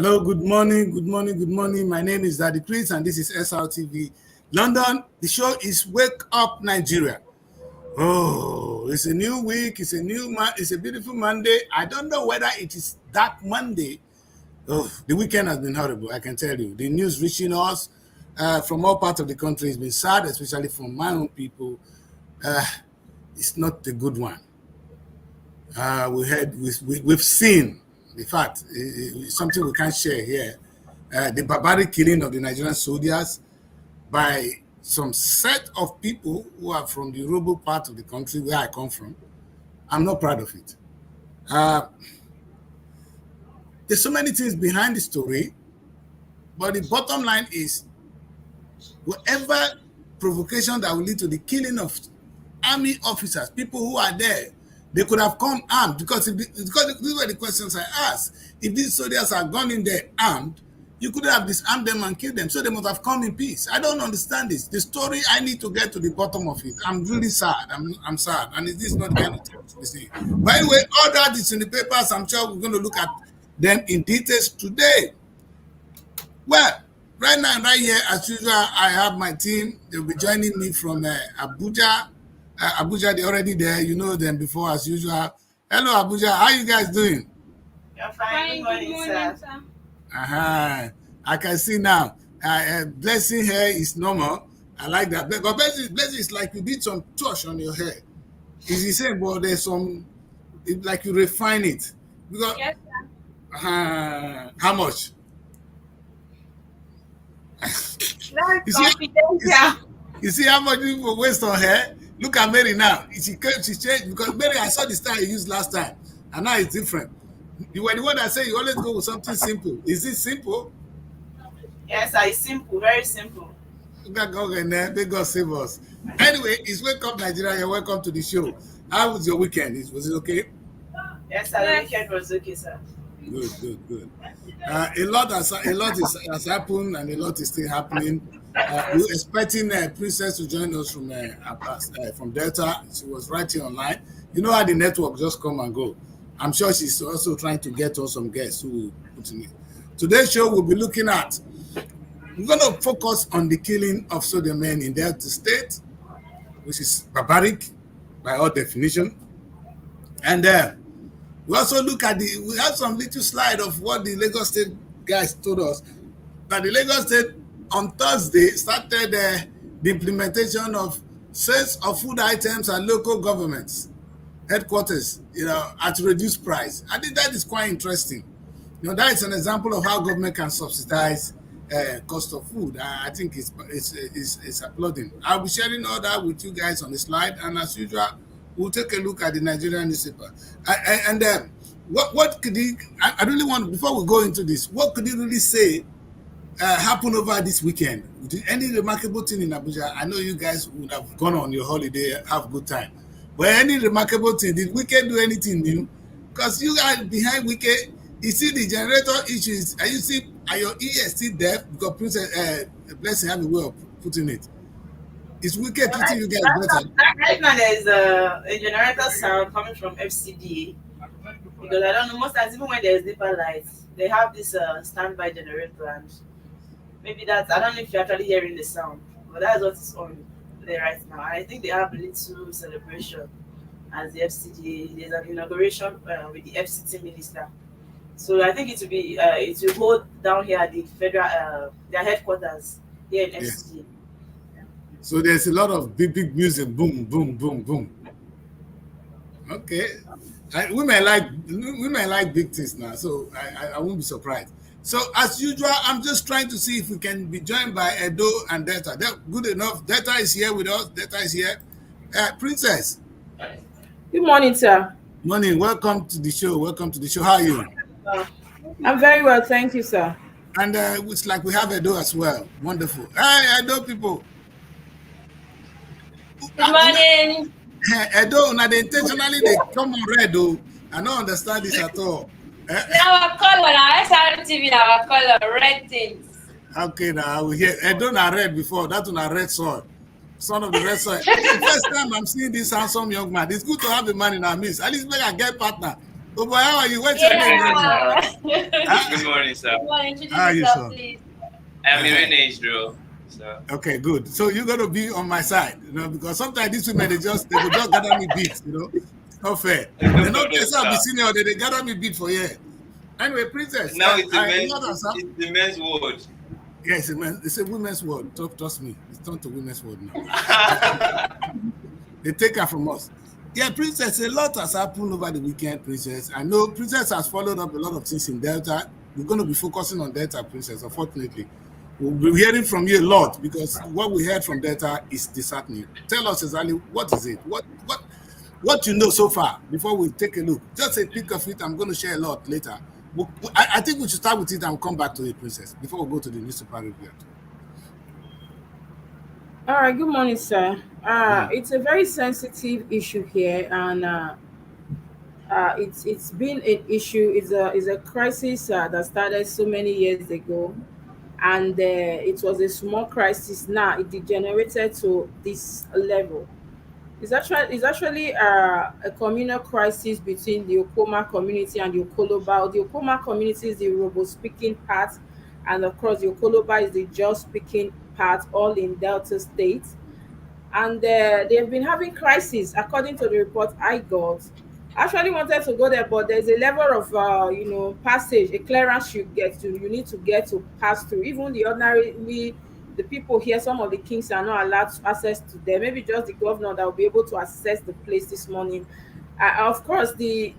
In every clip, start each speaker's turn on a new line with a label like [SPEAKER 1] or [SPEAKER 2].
[SPEAKER 1] Hello, good morning, good morning, good morning. My name is Daddy Chris and this is Srtv London. The show is Wake Up Nigeria. Oh, it's a new week, it's a beautiful Monday. I don't know whether it is dark Monday. Oh, the weekend has been horrible, I can tell you. The news reaching us from all parts of the country has been sad, especially from my own people. It's not a good one. We've seen, in fact, something we can't share here, the barbaric killing of the Nigerian soldiers by some set of people who are from the rural part of the country where I come from. I'm not proud of it. There's so many things behind the story, but the bottom line is whatever provocation that will lead to the killing of army officers, people who are there, they could have come armed because these were the questions I asked. If these soldiers had gone in there armed, you could have disarmed them and killed them. So they must have come in peace. I don't understand this. The story, I need to get to the bottom of it. I'm really sad. I'm sad. And this is not the kind of thing to see. By the way, all that is in the papers. I'm sure we're going to look at them in details today. Well, right now, right here, as usual, I have my team. They'll be joining me from Abuja. Abuja, they're already there. You know them before, as usual. Hello, Abuja. How you guys doing?
[SPEAKER 2] You're fine. Good morning, sir.
[SPEAKER 1] I can see now. Blessing hair is normal. I like that. But blessing is like you did some touch on your hair. It's the same, but there's some, like you refine it. Because,
[SPEAKER 2] yes, sir.
[SPEAKER 1] How much? You see how much people waste on hair? Look at Mary now. She changed because Mary, I saw the style you used last time, and now it's different. You were the one that said you always go with something simple. Is it simple?
[SPEAKER 2] Yes, it's simple, very simple.
[SPEAKER 1] May God save us. Anyway, it's Wake Up Nigeria. You're welcome to the show. How was your weekend? Was it okay?
[SPEAKER 2] Yes, sir. The weekend was okay, sir.
[SPEAKER 1] Good. A lot has happened, and a lot is still happening. We're expecting Princess to join us from Delta. She was right here online. You know how the network just come and go. I'm sure she's also trying to get us some guests who will put in it. Today's show we'll be looking at. We're going to focus on the killing of soldier men in Delta State, which is barbaric by all definition. And we also look at we have some little slide of what the Lagos State guys told us. That the Lagos State on Thursday started the implementation of sales of food items at local governments headquarters, at reduced price. I think that is quite interesting. That is an example of how government can subsidize cost of food. I think it's applauding. I'll be sharing all that with you guys on the slide, and as usual, we'll take a look at the Nigerian newspaper. And what could he? I really want, before we go into this, what could you really say happened over this weekend? Any remarkable thing in Abuja? I know you guys would have gone on your holiday, have a good time. But any remarkable thing? Did Wike do anything new? Because you guys behind Wike, you see the generator issues. Are your ears still deaf? Because Princess Blessing have a way of putting it. Is Wike treating you guys better?
[SPEAKER 2] Right now there is a generator sound coming from FCDA. Because I don't know, most times even when there's deeper lights, they have this standby generator, and maybe I don't know if you're actually hearing the sound, but that's what is on there right now. I think they have a little celebration as the FCDA. There's an inauguration with the FCT minister. So I think it will hold down here at the federal their headquarters here in FCT.
[SPEAKER 1] Yeah. So there's a lot of big music, boom, boom, boom, boom. Okay, we may like big things now, so I won't be surprised. So as usual, I'm just trying to see if we can be joined by Edo and Delta. Good enough. Delta is here with us. Delta is here. Princess.
[SPEAKER 2] Good morning, sir.
[SPEAKER 1] Morning. Welcome to the show. How are you?
[SPEAKER 2] I'm very well, thank you, sir.
[SPEAKER 1] And it's like we have Edo as well. Wonderful. Hi, Edo people.
[SPEAKER 2] Good morning.
[SPEAKER 1] Edo, now they intentionally come on red, though. I don't understand this at all.
[SPEAKER 3] Our color, our Srtv, our color, red things.
[SPEAKER 1] Okay, now we hear Edo na red before. That one a red soil. Son of the red soil. The first time I'm seeing this handsome young man. It's good to have a man in our midst. At least make a get partner. Oh boy, how are you? What's your
[SPEAKER 3] Yeah.
[SPEAKER 1] name, Reggie? Huh?
[SPEAKER 4] Good morning, sir.
[SPEAKER 3] Come on, introduce
[SPEAKER 1] How are you,
[SPEAKER 3] yourself,
[SPEAKER 1] son?
[SPEAKER 3] please.
[SPEAKER 4] I'm
[SPEAKER 1] Uh-huh.
[SPEAKER 4] Irene Israel. So,
[SPEAKER 1] Okay, good. So you're gonna be on my side, because sometimes these women they will just gather me beat. It's not fair.
[SPEAKER 4] no
[SPEAKER 1] They not
[SPEAKER 4] problem,
[SPEAKER 1] say I'll be
[SPEAKER 4] sir.
[SPEAKER 1] senior, they gather me beat for years. Anyway, princess,
[SPEAKER 4] Now it's a
[SPEAKER 1] a
[SPEAKER 4] men's,
[SPEAKER 1] lot has happened.
[SPEAKER 4] it's the men's word.
[SPEAKER 1] Yeah, it's a women's word. Trust me, it's turned to women's word now. Uh, they take her from us. Yeah, princess, a lot has happened over the weekend, princess. I know princess has followed up a lot of things in Delta. We're going to be focusing on Delta, princess. Unfortunately, we'll be hearing from you a lot because what we heard from Delta is disheartening. Tell us exactly what is it, what you know so far before we take a look. Just a pick of it. I'm going to share a lot later. I think we should start with it and come back to it, princess, before we go to the newspaper review.
[SPEAKER 5] All right, good morning, sir.
[SPEAKER 1] Mm.
[SPEAKER 5] It's a very sensitive issue here, and it's been an issue. It's a crisis that started so many years ago, and it was a small crisis. Now it degenerated to this level. It's actually a communal crisis between the Okoma community and the Okoloba. The Okoma community is the Yoruba speaking part, and of course the Okoloba is the Jos speaking part, all in Delta State. And they've been having crisis according to the report I got. I actually wanted to go there, but there's a level of passage, a clearance you need to get to pass through. Even the people here, some of the kings are not allowed access to them. Maybe just the governor that will be able to access the place this morning. Of course, the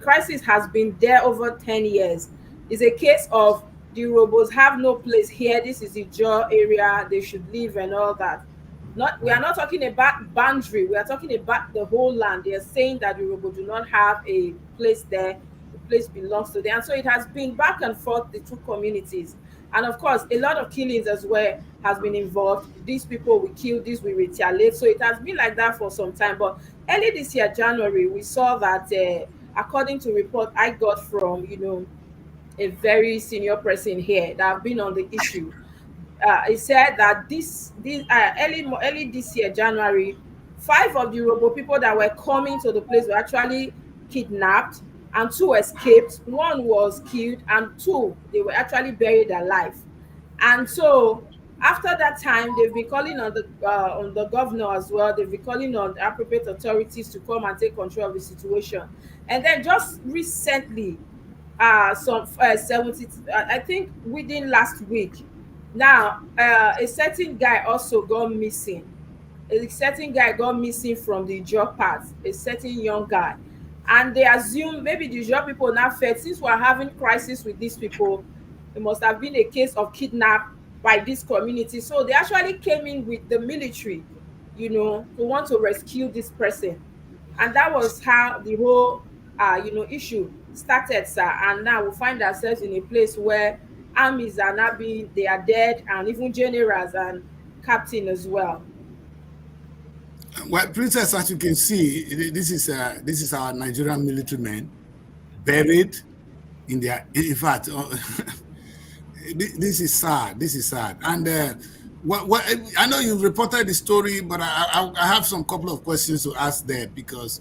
[SPEAKER 5] crisis has been there over 10 years. It's a case of the robos have no place here. This is the jaw area. They should leave and all that. Not We are not talking about boundary, we are talking about the whole land. They are saying that the Yoruba do not have a place there, the place belongs to them. And so it has been back and forth, the two communities. And of course, a lot of killings as well has been involved. These people will kill, this will retaliate. So it has been like that for some time. But early this year, January, we saw that according to report I got from a very senior person here that have been on the issue. He said that this early this year, January, five of the Yoruba people that were coming to the place were actually kidnapped, and two escaped. One was killed, and two they were actually buried alive. And so after that time, they've been calling on the governor as well. They've been calling on the appropriate authorities to come and take control of the situation. And then just recently, some 70, I think within last week, now a certain guy also got missing. A certain guy got missing from the job part, a certain young guy. And they assume maybe the job people now felt, since we're having crisis with these people, it must have been a case of kidnap by this community. So they actually came in with the military, to want to rescue this person. And that was how the whole issue started, sir. And now we find ourselves in a place where armies are now being they are dead, and even generals and captain as well.
[SPEAKER 1] Well, princess, as you can see, this is our Nigerian military men buried in their. In fact, this is sad. This is sad. And what I know you've reported the story, but I have some couple of questions to ask there because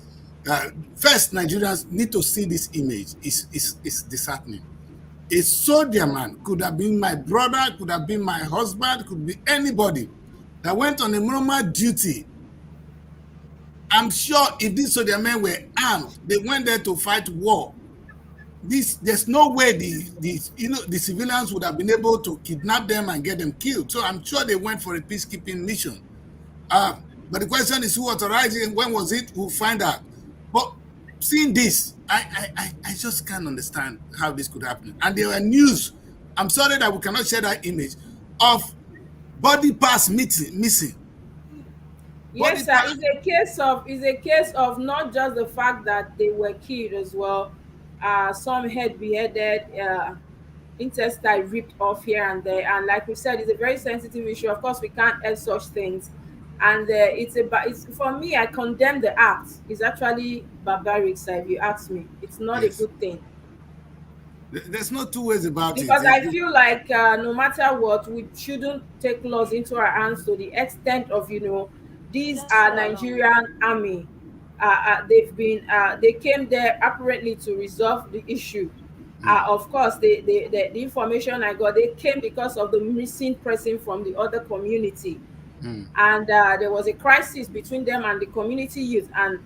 [SPEAKER 1] first Nigerians need to see this image. Is disheartening. A soldier man could have been my brother, could have been my husband, could be anybody that went on a normal duty. I'm sure if these soldier men were armed, they went there to fight war. There's no way the civilians would have been able to kidnap them and get them killed. So I'm sure they went for a peacekeeping mission. But the question is, who authorized it and when was it? We'll find out. But seeing this, I just can't understand how this could happen. And there were news. I'm sorry that we cannot share that image of body parts missing.
[SPEAKER 5] Yes, sir. It's a case of not just the fact that they were killed as well. Some head beheaded, intestine ripped off here and there. And like we said, it's a very sensitive issue. Of course, we can't air such things. And it's for me, I condemn the act. It's actually barbaric, sir, if you ask me. It's not a
[SPEAKER 1] Yes.
[SPEAKER 5] good thing.
[SPEAKER 1] There's no two ways about it.
[SPEAKER 5] Because I feel like no matter what, we shouldn't take laws into our hands to the extent of these are Nigerian army. they came there apparently to resolve the issue. Of course, the information I got, they came because of the missing person from the other community, and there was a crisis between them and the community youth. And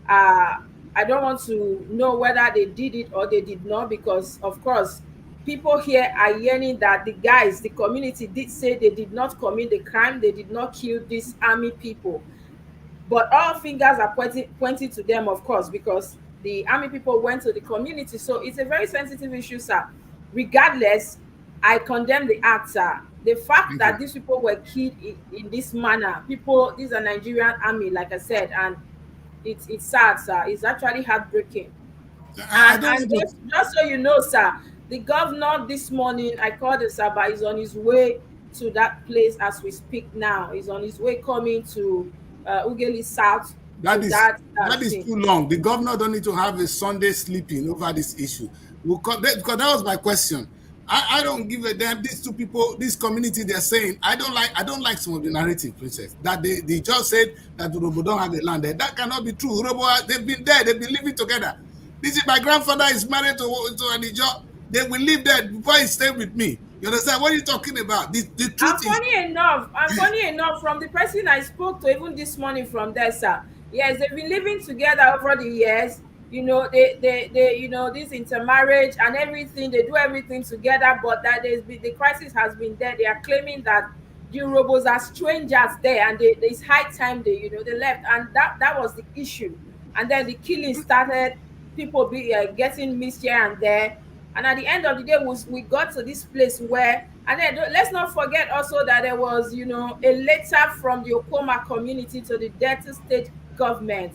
[SPEAKER 5] I don't want to know whether they did it or they did not, because of course people here are yearning that the guys, the community, did say they did not commit the crime, they did not kill these army people. But all fingers are pointing to them, of course, because the army people went to the community. So it's a very sensitive issue, sir. Regardless, I condemn the act, sir. The fact
[SPEAKER 1] Thank
[SPEAKER 5] that
[SPEAKER 1] you.
[SPEAKER 5] these people were killed in this manner, people, these are Nigerian army, like I said, and it's sad, sir. It's actually heartbreaking.
[SPEAKER 1] I don't
[SPEAKER 5] And
[SPEAKER 1] want to.
[SPEAKER 5] just so you know, sir, the governor this morning, I called the sir, but he's on his way to that place as we speak now. He's on his way coming to Ugeli South to
[SPEAKER 1] That is
[SPEAKER 5] that
[SPEAKER 1] that is
[SPEAKER 5] scene.
[SPEAKER 1] too long. The governor don't need to have a Sunday sleeping over this issue. Because that was my question. I don't give a damn. These two people, this community, they're saying I don't like some of the narrative, princess. That they just said that Urobo don't have a land there. That cannot be true. Urobo, they've been there, they've been living together. This is my grandfather is married to an Ijo. They will live there before he stayed with me. You understand? What are you talking about? The truth is
[SPEAKER 5] And funny enough, from the person I spoke to even this morning from there, sir, yes, they've been living together over the years. You know, this intermarriage and everything, they do everything together, but that the crisis has been there. They are claiming that the Urhobos are strangers there, and it's high time they left, and that was the issue. And then the killing started, people be getting missed here and there. And at the end of the day, we got to this place where, and then let's not forget also that there was, a letter from the Okoma community to the Delta State government,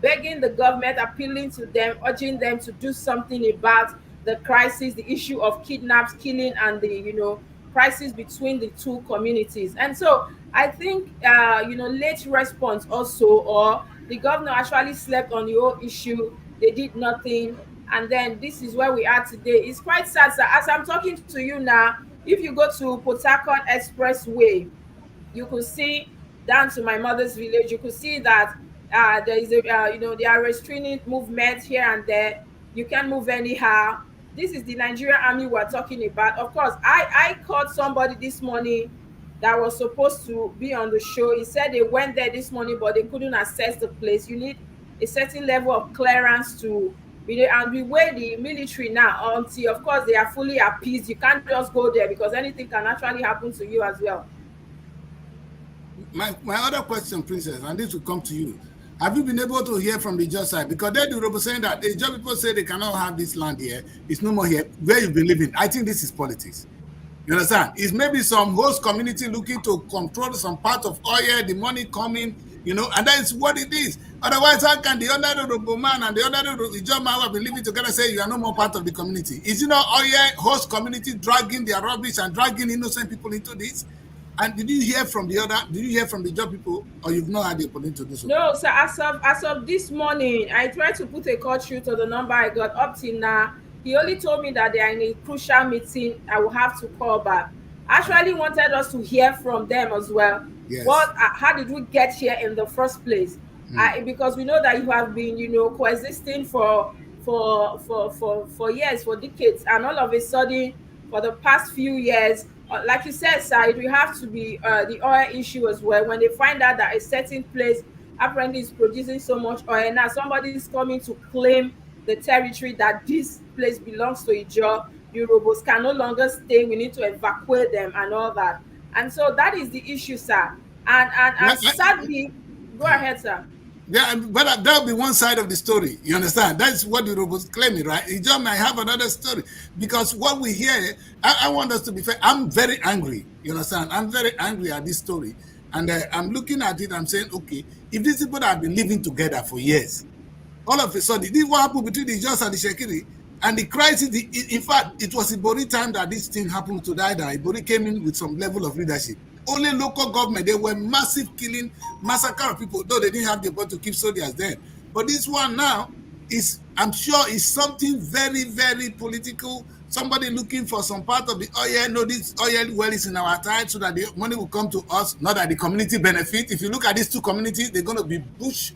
[SPEAKER 5] begging the government, appealing to them, urging them to do something about the crisis, the issue of kidnaps, killing, and the, crisis between the two communities. And so I think, late response also, or the governor actually slept on the whole issue. They did nothing, and then this is where we are today. It's quite sad, sir. As I'm talking to you now, if you go to Port Harcourt Expressway, you could see down to my mother's village, you could see that there is they are restraining movement here and there. You can't move anyhow. This is the Nigerian army we're talking about. Of course, I called somebody this morning that was supposed to be on the show. He said they went there this morning, but they couldn't access the place. You need a certain level of clearance to, and we weigh the military now until, of course, they are fully appeased. You can't just go there because anything can actually happen to you as well.
[SPEAKER 1] my other question, princess, and this will come to you. Have you been able to hear from the judge side? Because they do saying that the judge people say they cannot have this land here. It's no more here. Where you've been living. I think this is politics. You understand? It's maybe some host community looking to control some part of oil, the money coming, and that's what it is. Otherwise, how can the other man and the other job man who have been living together say you are no more part of the community? Is it not oil host community dragging their rubbish and dragging innocent people into this? And did you hear from the job people, or you've not had the opportunity to do so?
[SPEAKER 5] No, so as of this morning, I tried to put a call through to the number I got up till now. He only told me that they are in a crucial meeting. I will have to call back. Actually wanted us to hear from them as well.
[SPEAKER 1] Yes.
[SPEAKER 5] How did we get here in the first place? Because we know that you have been, coexisting for years, for decades, and all of a sudden, for the past few years, like you said, sir, it will have to be the oil issue as well. When they find out that a certain place apparently is producing so much oil, now somebody is coming to claim the territory that this place belongs to Ijo. The Urhobos can no longer stay. We need to evacuate them and all that. And so that is the issue, sir. And sadly, go ahead, sir.
[SPEAKER 1] Yeah, but that'll be one side of the story. You understand? That's what the robots claiming, right? It just might have another story. Because what we hear, I want us to be fair. I'm very angry. You understand? I'm very angry at this story. And I'm looking at it, I'm saying, okay, if these people have been living together for years, all of a sudden, this is what happened between the Jos and the Shekiri. And the crisis, in fact, it was Ibori time that this thing happened to die. Ibori came in with some level of leadership. Only local government, they were massive killing, massacre of people, though they didn't have the ability to keep soldiers then. But this one now is, I'm sure, is something very, very political. Somebody looking for some part of the oil. No, this oil well is in our tide so that the money will come to us, not that the community benefit. If you look at these two communities, they're going to be bush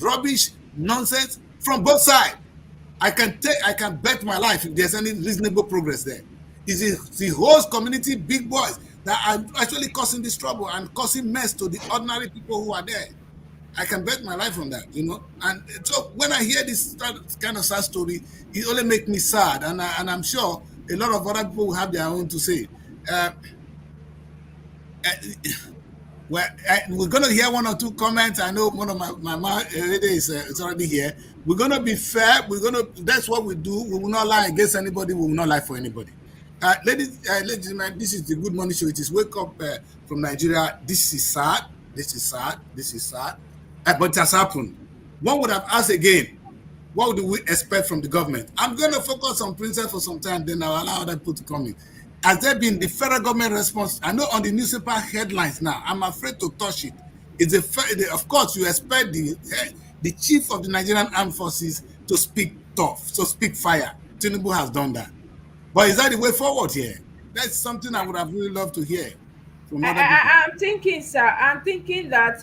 [SPEAKER 1] rubbish, nonsense from both sides. I can bet my life if there's any reasonable progress there. It's the host community big boys that are actually causing this trouble and causing mess to the ordinary people who are there. I can bet my life on that, you know. And so when I hear this kind of sad story, it only makes me sad, and I'm sure a lot of other people will have their own to say. Uh, uh, well, we're going to hear one or two comments. I know one of my lady is already here. We're going to be fair. That's what we do. We will not lie against anybody. We will not lie for anybody. Ladies and gentlemen, this is the Good Morning Show. It is Wake Up from Nigeria. This is sad. This is sad. This is sad. But it has happened. One would have asked again, what do we expect from the government? I'm going to focus on Princess for some time, then I'll allow other people to come in. Has there been the federal government response? I know on the newspaper headlines now, I'm afraid to touch it. Of course, you expect the chief of the Nigerian Armed Forces to speak tough, to speak fire. Tinubu has done that. But is that the way forward here? That's something I would have really loved to hear from other people.
[SPEAKER 5] I'm thinking, sir. I'm thinking that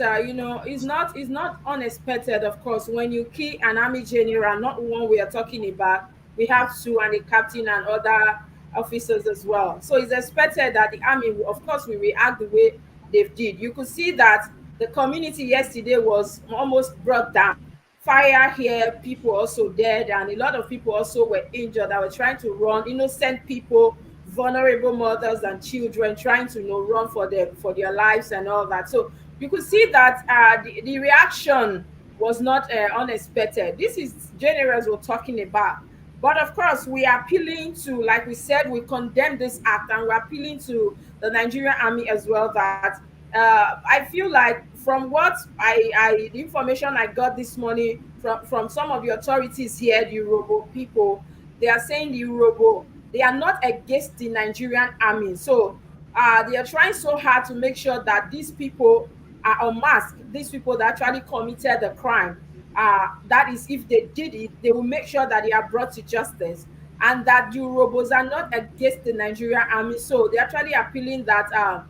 [SPEAKER 5] it's not unexpected. Of course, when you kill an army general, not one we are talking about, we have two and a captain and other officers as well. So it's expected that the army, of course, will react the way they did. You could see that the community yesterday was almost brought down. Fire here, people also dead, and a lot of people also were injured that were trying to run. Innocent people, vulnerable mothers and children trying to run for their lives and all that. So you could see that the reaction was not unexpected. This is generals we're talking about. But of course, we are appealing to, like we said, we condemn this act, and we're appealing to the Nigerian army as well. That I feel like from what the information I got this morning from some of the authorities here, the Yoruba people, they are saying the Yoruba, they are not against the Nigerian army. So they are trying so hard to make sure that these people are unmasked, these people that actually committed the crime. That is, if they did it, they will make sure that they are brought to justice, and that the Yorubas are not against the Nigerian army. So they're actually appealing that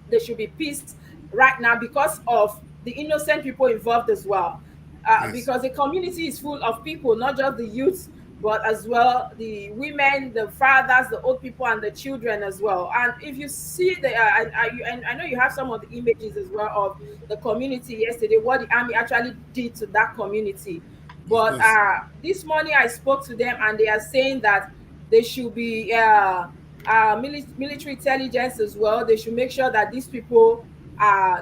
[SPEAKER 5] there should be peace right now because of the innocent people involved as well.
[SPEAKER 1] Yes.
[SPEAKER 5] Because the community is full of people, not just the youth, but as well the women, the fathers, the old people, and the children as well. And if you see and I know you have some of the images as well of the community yesterday, what the army actually did to that community.
[SPEAKER 1] Of
[SPEAKER 5] But
[SPEAKER 1] course.
[SPEAKER 5] this morning I spoke to them, and they are saying that they should be military intelligence as well. They should make sure that these people,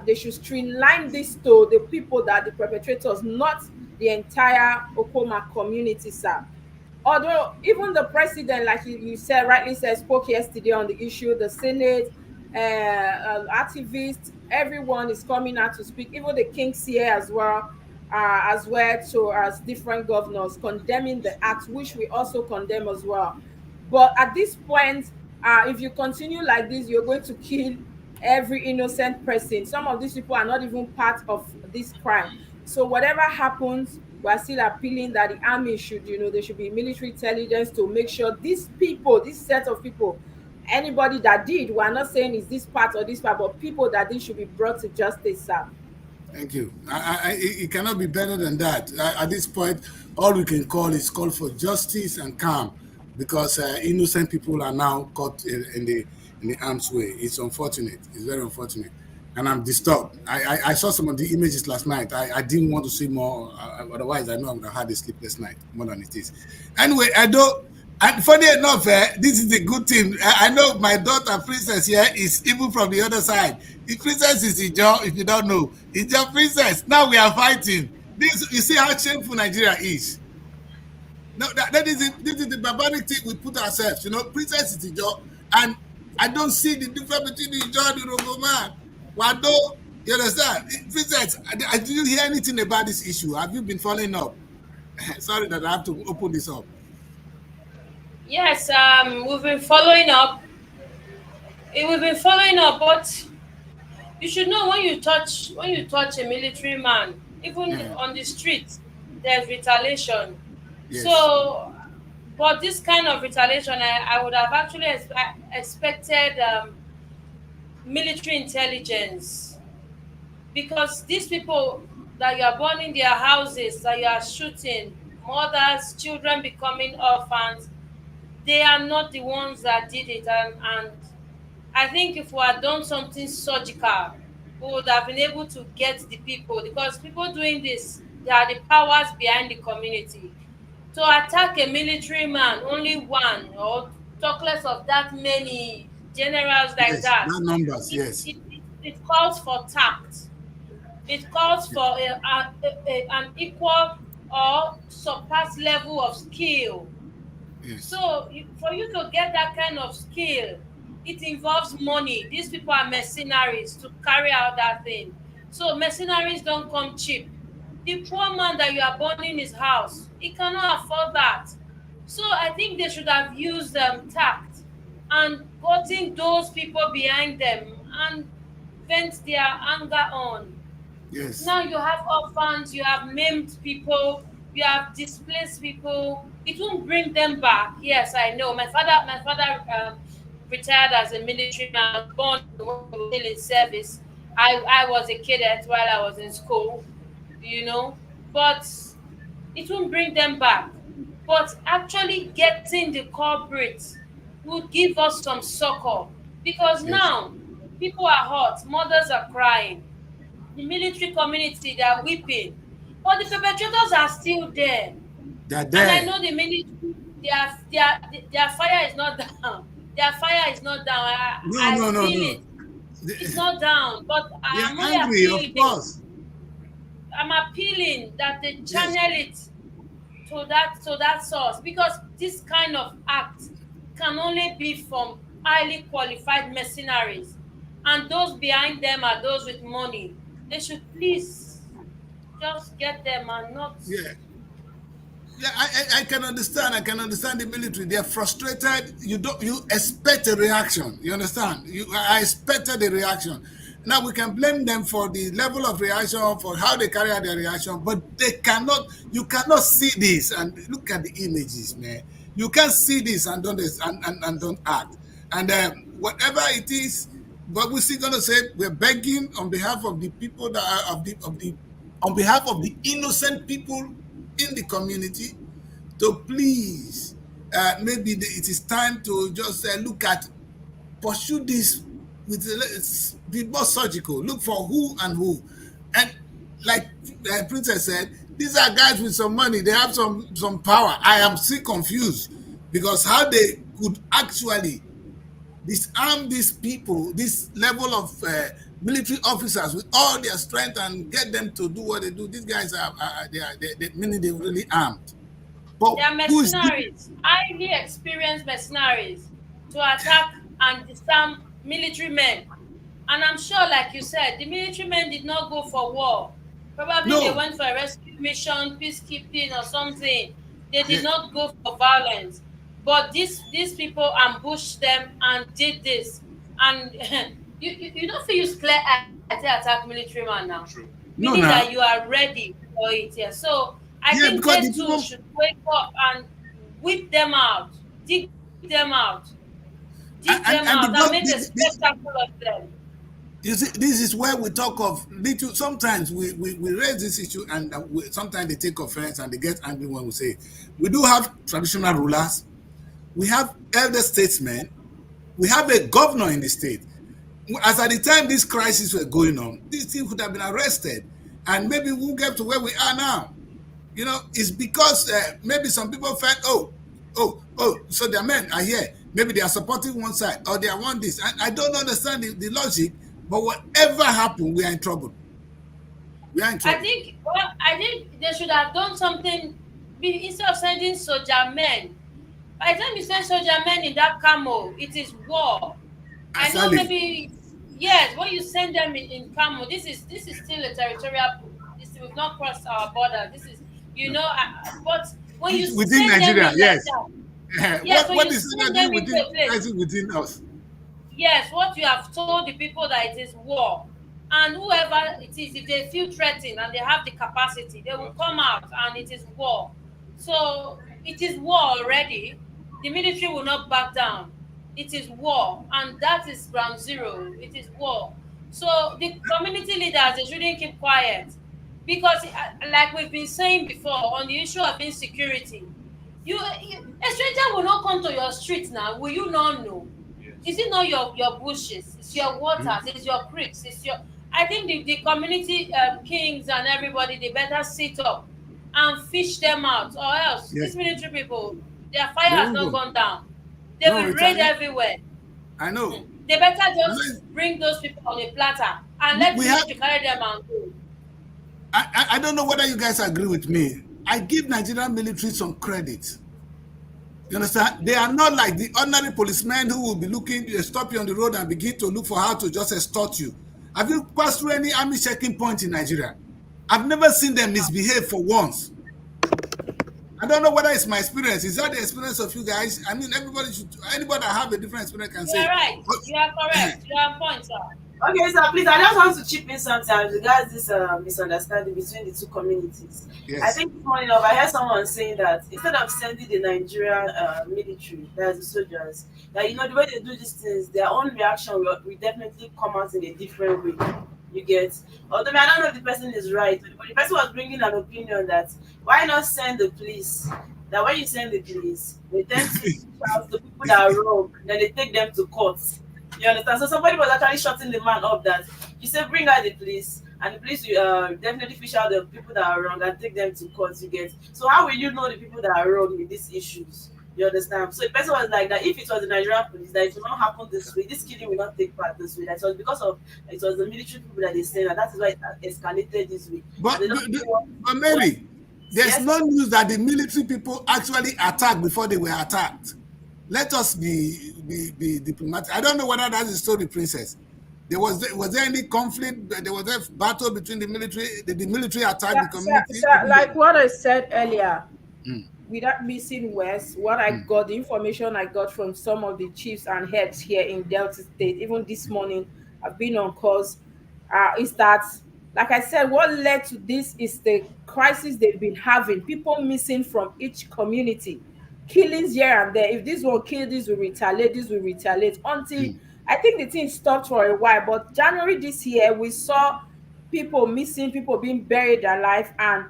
[SPEAKER 5] they should streamline this to the people that the perpetrators, not the entire Okoma community, sir. Although even the president, like you said, rightly said, spoke yesterday on the issue, the Senate, activists, everyone is coming out to speak. Even the kings here as well, to as different governors condemning the act, which we also condemn as well. But at this point, if you continue like this, you're going to kill every innocent person. Some of these people are not even part of this crime. So whatever happens, we are still appealing that the army should, there should be military intelligence to make sure these people, this set of people, anybody that did, we are not saying is this part or this part, but people that did should be brought to justice, sir.
[SPEAKER 1] Thank you. It cannot be better than that. At this point, all we can call for justice and calm, because innocent people are now caught in the arm's way. It's unfortunate. It's very unfortunate, and I'm disturbed. I saw some of the images last night. I didn't want to see more. Otherwise, I know I would have had a sleepless night more than it is. Anyway, I don't. And funny enough, this is a good thing. I know my daughter Princess here is even from the other side. The Princess is Ijo, if you don't know. Ijo Princess. Now we are fighting. This, you see how shameful Nigeria is. No, this is the barbaric thing we put ourselves. Princess is Ijo, and I don't see the difference between the Ijo and the Robo man. Wado, you understand? Princess, did you hear anything about this issue? Have you been following up? Sorry that I have to open this up.
[SPEAKER 3] Yes, we've been following up. We've been following up, but you should know when you touch a military man, even on the street, there's retaliation.
[SPEAKER 1] Yes.
[SPEAKER 3] So, but this kind of retaliation, I would have actually expected military intelligence, because these people, that you are burning their houses, that you are shooting mothers, children becoming orphans. They are not the ones that did it. And I think if we had done something surgical, we would have been able to get the people, because people doing this, they are the powers behind the community. To attack a military man, only one, or talk less of that many generals like
[SPEAKER 1] Yes,
[SPEAKER 3] that,
[SPEAKER 1] that numbers,
[SPEAKER 3] it,
[SPEAKER 1] yes.
[SPEAKER 3] it calls for tact. It calls
[SPEAKER 1] Yeah,
[SPEAKER 3] for an equal or surpass level of skill.
[SPEAKER 1] yes,
[SPEAKER 3] So for you to get that kind of skill, it involves money. These people are mercenaries to carry out that thing. So mercenaries don't come cheap. The poor man that you are burning his house, he cannot afford that. So I think they should have used tact and gotten those people behind them and vent their anger on.
[SPEAKER 1] yes,
[SPEAKER 3] Now you have orphans, you have maimed people, you have displaced people. It won't bring them back. Yes, I know. My father retired as a military man. I was born when he was still in service. I was a cadet while I was in school, you know. But it won't bring them back. But actually getting the culprits would give us some succor, because
[SPEAKER 1] yes.
[SPEAKER 3] now people are hurt, mothers are crying, the military community, they are weeping, but the perpetrators are still there.
[SPEAKER 1] They're
[SPEAKER 3] And I
[SPEAKER 1] there.
[SPEAKER 3] know the military, their fire is not down. Their fire is not down.
[SPEAKER 1] No,
[SPEAKER 3] I
[SPEAKER 1] no, no,
[SPEAKER 3] feel
[SPEAKER 1] no.
[SPEAKER 3] it. It's
[SPEAKER 1] They,
[SPEAKER 3] not down. But
[SPEAKER 1] they
[SPEAKER 3] I am
[SPEAKER 1] are
[SPEAKER 3] only
[SPEAKER 1] angry, of
[SPEAKER 3] appealing.
[SPEAKER 1] course.
[SPEAKER 3] I'm appealing that they
[SPEAKER 1] Yes,
[SPEAKER 3] channel it to that source, because this kind of act can only be from highly qualified mercenaries, and those behind them are those with money. They should please just get them and not.
[SPEAKER 1] yeah. Yeah, I can understand. I can understand the military. They're frustrated. You expect a reaction. You understand? I expected a reaction. Now we can blame them for the level of reaction, for how they carry out their reaction, but they cannot. You cannot see this and look at the images, man. You can't see this and and don't act. And whatever it is, but we're still gonna say we're begging on behalf of the people that are of the on behalf of the innocent people in the community to please, maybe it is time to just look at, pursue this with, let's be more surgical, look for who and who. And like Princess said, these are guys with some money, they have some power. I am still confused because how they could actually disarm these people, this level of military officers with all their strength and get them to do what they do. These guys meaning they're really armed. But
[SPEAKER 3] They are
[SPEAKER 1] who is this?
[SPEAKER 3] mercenaries, highly experienced mercenaries, to attack and disarm military men. And I'm sure, like you said, the military men did not go for war. Probably they
[SPEAKER 1] No.
[SPEAKER 3] went for a rescue mission, peacekeeping, or something. They did
[SPEAKER 1] Yeah.
[SPEAKER 3] not go for violence. But these people ambushed them and did this. And you don't feel use clear eye to attack military man now.
[SPEAKER 4] True.
[SPEAKER 1] No,
[SPEAKER 3] Meaning that
[SPEAKER 1] now.
[SPEAKER 3] you are ready for it. Yeah. So I
[SPEAKER 1] Yeah,
[SPEAKER 3] think
[SPEAKER 1] because
[SPEAKER 3] they
[SPEAKER 1] the
[SPEAKER 3] too
[SPEAKER 1] people,
[SPEAKER 3] should wake up and whip them out, dig them out, dig them
[SPEAKER 1] and
[SPEAKER 3] out, and
[SPEAKER 1] because
[SPEAKER 3] make a spectacle of them.
[SPEAKER 1] you see, this is where we talk of little. Sometimes we raise this issue, and sometimes they take offense and they get angry when we say it. We do have traditional rulers, we have elder statesmen, we have a governor in the state. As at the time this crisis were going on, these people could have been arrested, and maybe we won't get to where we are now. It's because maybe some people felt, so their men are here. Maybe they are supporting one side or they are want this. And I don't understand the logic, but whatever happened, we are in trouble. We are in trouble.
[SPEAKER 3] I think they should have done something, instead of sending soldier men. By the time you send soldier men in that camo, it is war. I know
[SPEAKER 1] Exactly.
[SPEAKER 3] maybe, yes, when you send them in camo, this is still a territorial. We've not crossed our border. This is, but when you
[SPEAKER 1] Within
[SPEAKER 3] send them
[SPEAKER 1] Nigeria,
[SPEAKER 3] in like
[SPEAKER 1] yes.
[SPEAKER 3] that, yes, when
[SPEAKER 1] What
[SPEAKER 3] you
[SPEAKER 1] is
[SPEAKER 3] send
[SPEAKER 1] Nigeria
[SPEAKER 3] them into
[SPEAKER 1] within
[SPEAKER 3] a place,
[SPEAKER 1] crisis within us?
[SPEAKER 3] yes, what you have told the people that it is war. And whoever it is, if they feel threatened and they have the capacity, they will come out and it is war. So it is war already. The military will not back down. It is war, and that is ground zero. It is war. So the community leaders, they shouldn't keep quiet. Because like we've been saying before on the issue of insecurity, a stranger will not come to your street now. Will you not know? Is it not your bushes? It's your waters. It's your creeks. It's your. I think the community kings and everybody, they better sit up and fish them out, or else
[SPEAKER 1] Yeah,
[SPEAKER 3] these military people, their fire
[SPEAKER 1] they
[SPEAKER 3] has
[SPEAKER 1] won't
[SPEAKER 3] not
[SPEAKER 1] go.
[SPEAKER 3] gone down. They
[SPEAKER 1] No,
[SPEAKER 3] will
[SPEAKER 1] it's
[SPEAKER 3] raid everywhere.
[SPEAKER 1] I know.
[SPEAKER 3] They better
[SPEAKER 1] I know
[SPEAKER 3] just bring those people on a platter and let
[SPEAKER 1] we have.
[SPEAKER 3] military carry them and go.
[SPEAKER 1] I don't know whether you guys agree with me. I give Nigerian military some credit. You understand? They are not like the ordinary policemen who will be looking, stop you on the road and begin to look for how to just extort you. Have you passed through any army checking point in Nigeria? I've never seen them misbehave for once. I don't know whether it's my experience. Is that the experience of you guys? I mean, anybody that have a different experience can
[SPEAKER 3] You are
[SPEAKER 1] say.
[SPEAKER 3] right. You are correct. You are on point, sir.
[SPEAKER 2] Okay, sir, please, I just want to chip in sometimes regards this misunderstanding between the two communities. I
[SPEAKER 1] Yes.
[SPEAKER 2] think this morning I heard someone saying that instead of sending the Nigerian military, that's the soldiers, that the way they do these things, their own reaction will definitely come out in a different way. You get, although I don't know if the person is right, but the person was bringing an opinion that why not send the police? That when you send the police, they tend to shout the people that are wrong, then they take them to court. You understand? So somebody was actually shutting the man up that you said bring out the police, and the police will definitely fish out the people that are wrong and take them to court. You get? So how will you know the people that are wrong with these issues? You understand? So the person was like that if it was the Nigerian police, that it will not happen this way. This killing will not take part this way. That it was because of it was the military people that they sent, and that is why it escalated this way.
[SPEAKER 1] But,
[SPEAKER 2] They don't
[SPEAKER 1] but,
[SPEAKER 2] really want
[SPEAKER 1] but Mary, there's
[SPEAKER 2] yes.
[SPEAKER 1] no news that the military people actually attacked before they were attacked. Let us be diplomatic. I don't know whether that's the story, Princess. Was there any conflict? There was a battle between the military. Did the military attack the community?
[SPEAKER 5] Like what I said earlier,
[SPEAKER 1] Mm,
[SPEAKER 5] without missing words, what I
[SPEAKER 1] mm,
[SPEAKER 5] got, the information I got from some of the chiefs and heads here in Delta State, even this morning, I've been on calls, is that, like I said, what led to this is the crisis they've been having. People missing from each community, killings here and there. If this one kill, this will retaliate, this will retaliate. Until
[SPEAKER 1] mm.
[SPEAKER 5] I think the thing stopped for a while, but January this year, we saw people missing, people being buried alive, and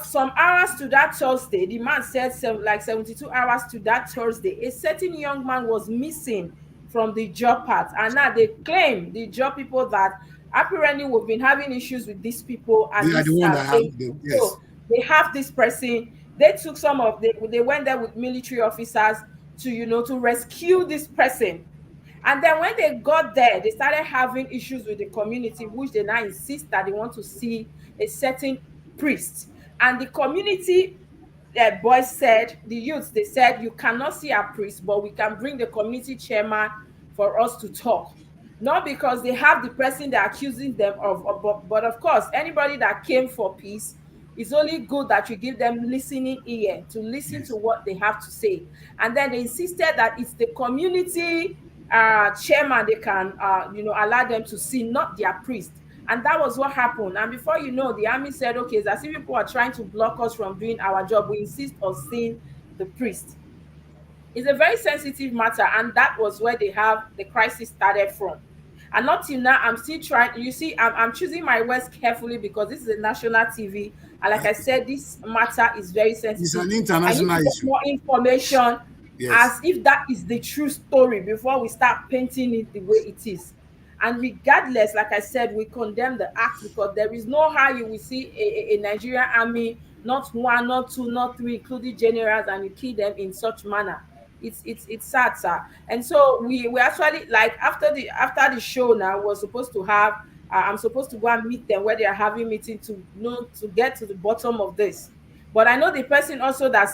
[SPEAKER 5] some hours to that Thursday, the man said like 72 hours to that Thursday, a certain young man was missing from the job part. And now they claim, the job people, that apparently we've been having issues with these people
[SPEAKER 1] They
[SPEAKER 5] and
[SPEAKER 1] are the
[SPEAKER 5] this
[SPEAKER 1] one that have
[SPEAKER 5] same
[SPEAKER 1] the
[SPEAKER 5] people.
[SPEAKER 1] yes.
[SPEAKER 5] So they have this person. They took they went there with military officers to, to rescue this person. And then when they got there, they started having issues with the community, which they now insist that they want to see a certain priest. And the community boys said, the youths, they said, you cannot see a priest, but we can bring the community chairman for us to talk. Not because they have the person they're accusing them of, but of course, anybody that came for peace, it's only good that you give them listening ear to listen to
[SPEAKER 1] Yes.
[SPEAKER 5] what they have to say. And then they insisted that it's the community chairman they can allow them to see, not their priest. And that was what happened. And before you know, the army said, okay, it's as if people are trying to block us from doing our job. We insist on seeing the priest. It's a very sensitive matter, and that was where they have the crisis started from. And not till now, I'm still trying. You see, I'm choosing my words carefully because this is a national TV, and like I said, this matter is very
[SPEAKER 1] It's
[SPEAKER 5] sensitive.
[SPEAKER 1] an
[SPEAKER 5] I need
[SPEAKER 1] international
[SPEAKER 5] to get
[SPEAKER 1] issue.
[SPEAKER 5] more information,
[SPEAKER 1] Yes.
[SPEAKER 5] as if that is the true story, before we start painting it the way it is. And regardless, like I said, we condemn the act, because there is no how you will see a Nigerian army, not one, not two, not three, including generals, and you kill them in such manner. It's sad, sir. And so we actually, like, after the show now, we're supposed to have I'm supposed to go and meet them where they are having meeting to know, to get to the bottom of this. But I know the person also that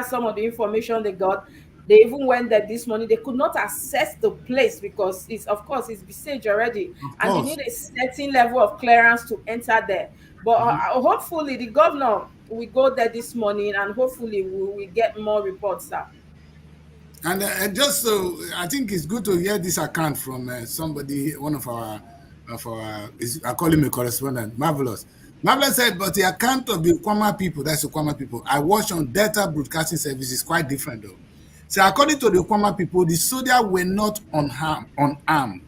[SPEAKER 5] some of the information they got, they even went there this morning. They could not access the place because it's, of course, it's besieged already,
[SPEAKER 1] Of
[SPEAKER 5] and they
[SPEAKER 1] course.
[SPEAKER 5] need a certain level of clearance to enter there. But
[SPEAKER 1] Mhm.
[SPEAKER 5] hopefully the governor will go there this morning, and hopefully we will get more reports, sir.
[SPEAKER 1] And just so I think it's good to hear this account from somebody, one I call him a correspondent, Marvelous. Marvelous said, but the account of the Kwama people, that's the Kwama people, I watched on Delta Broadcasting Service is quite different though. So according to the Kwama people, the soldiers were not unarmed.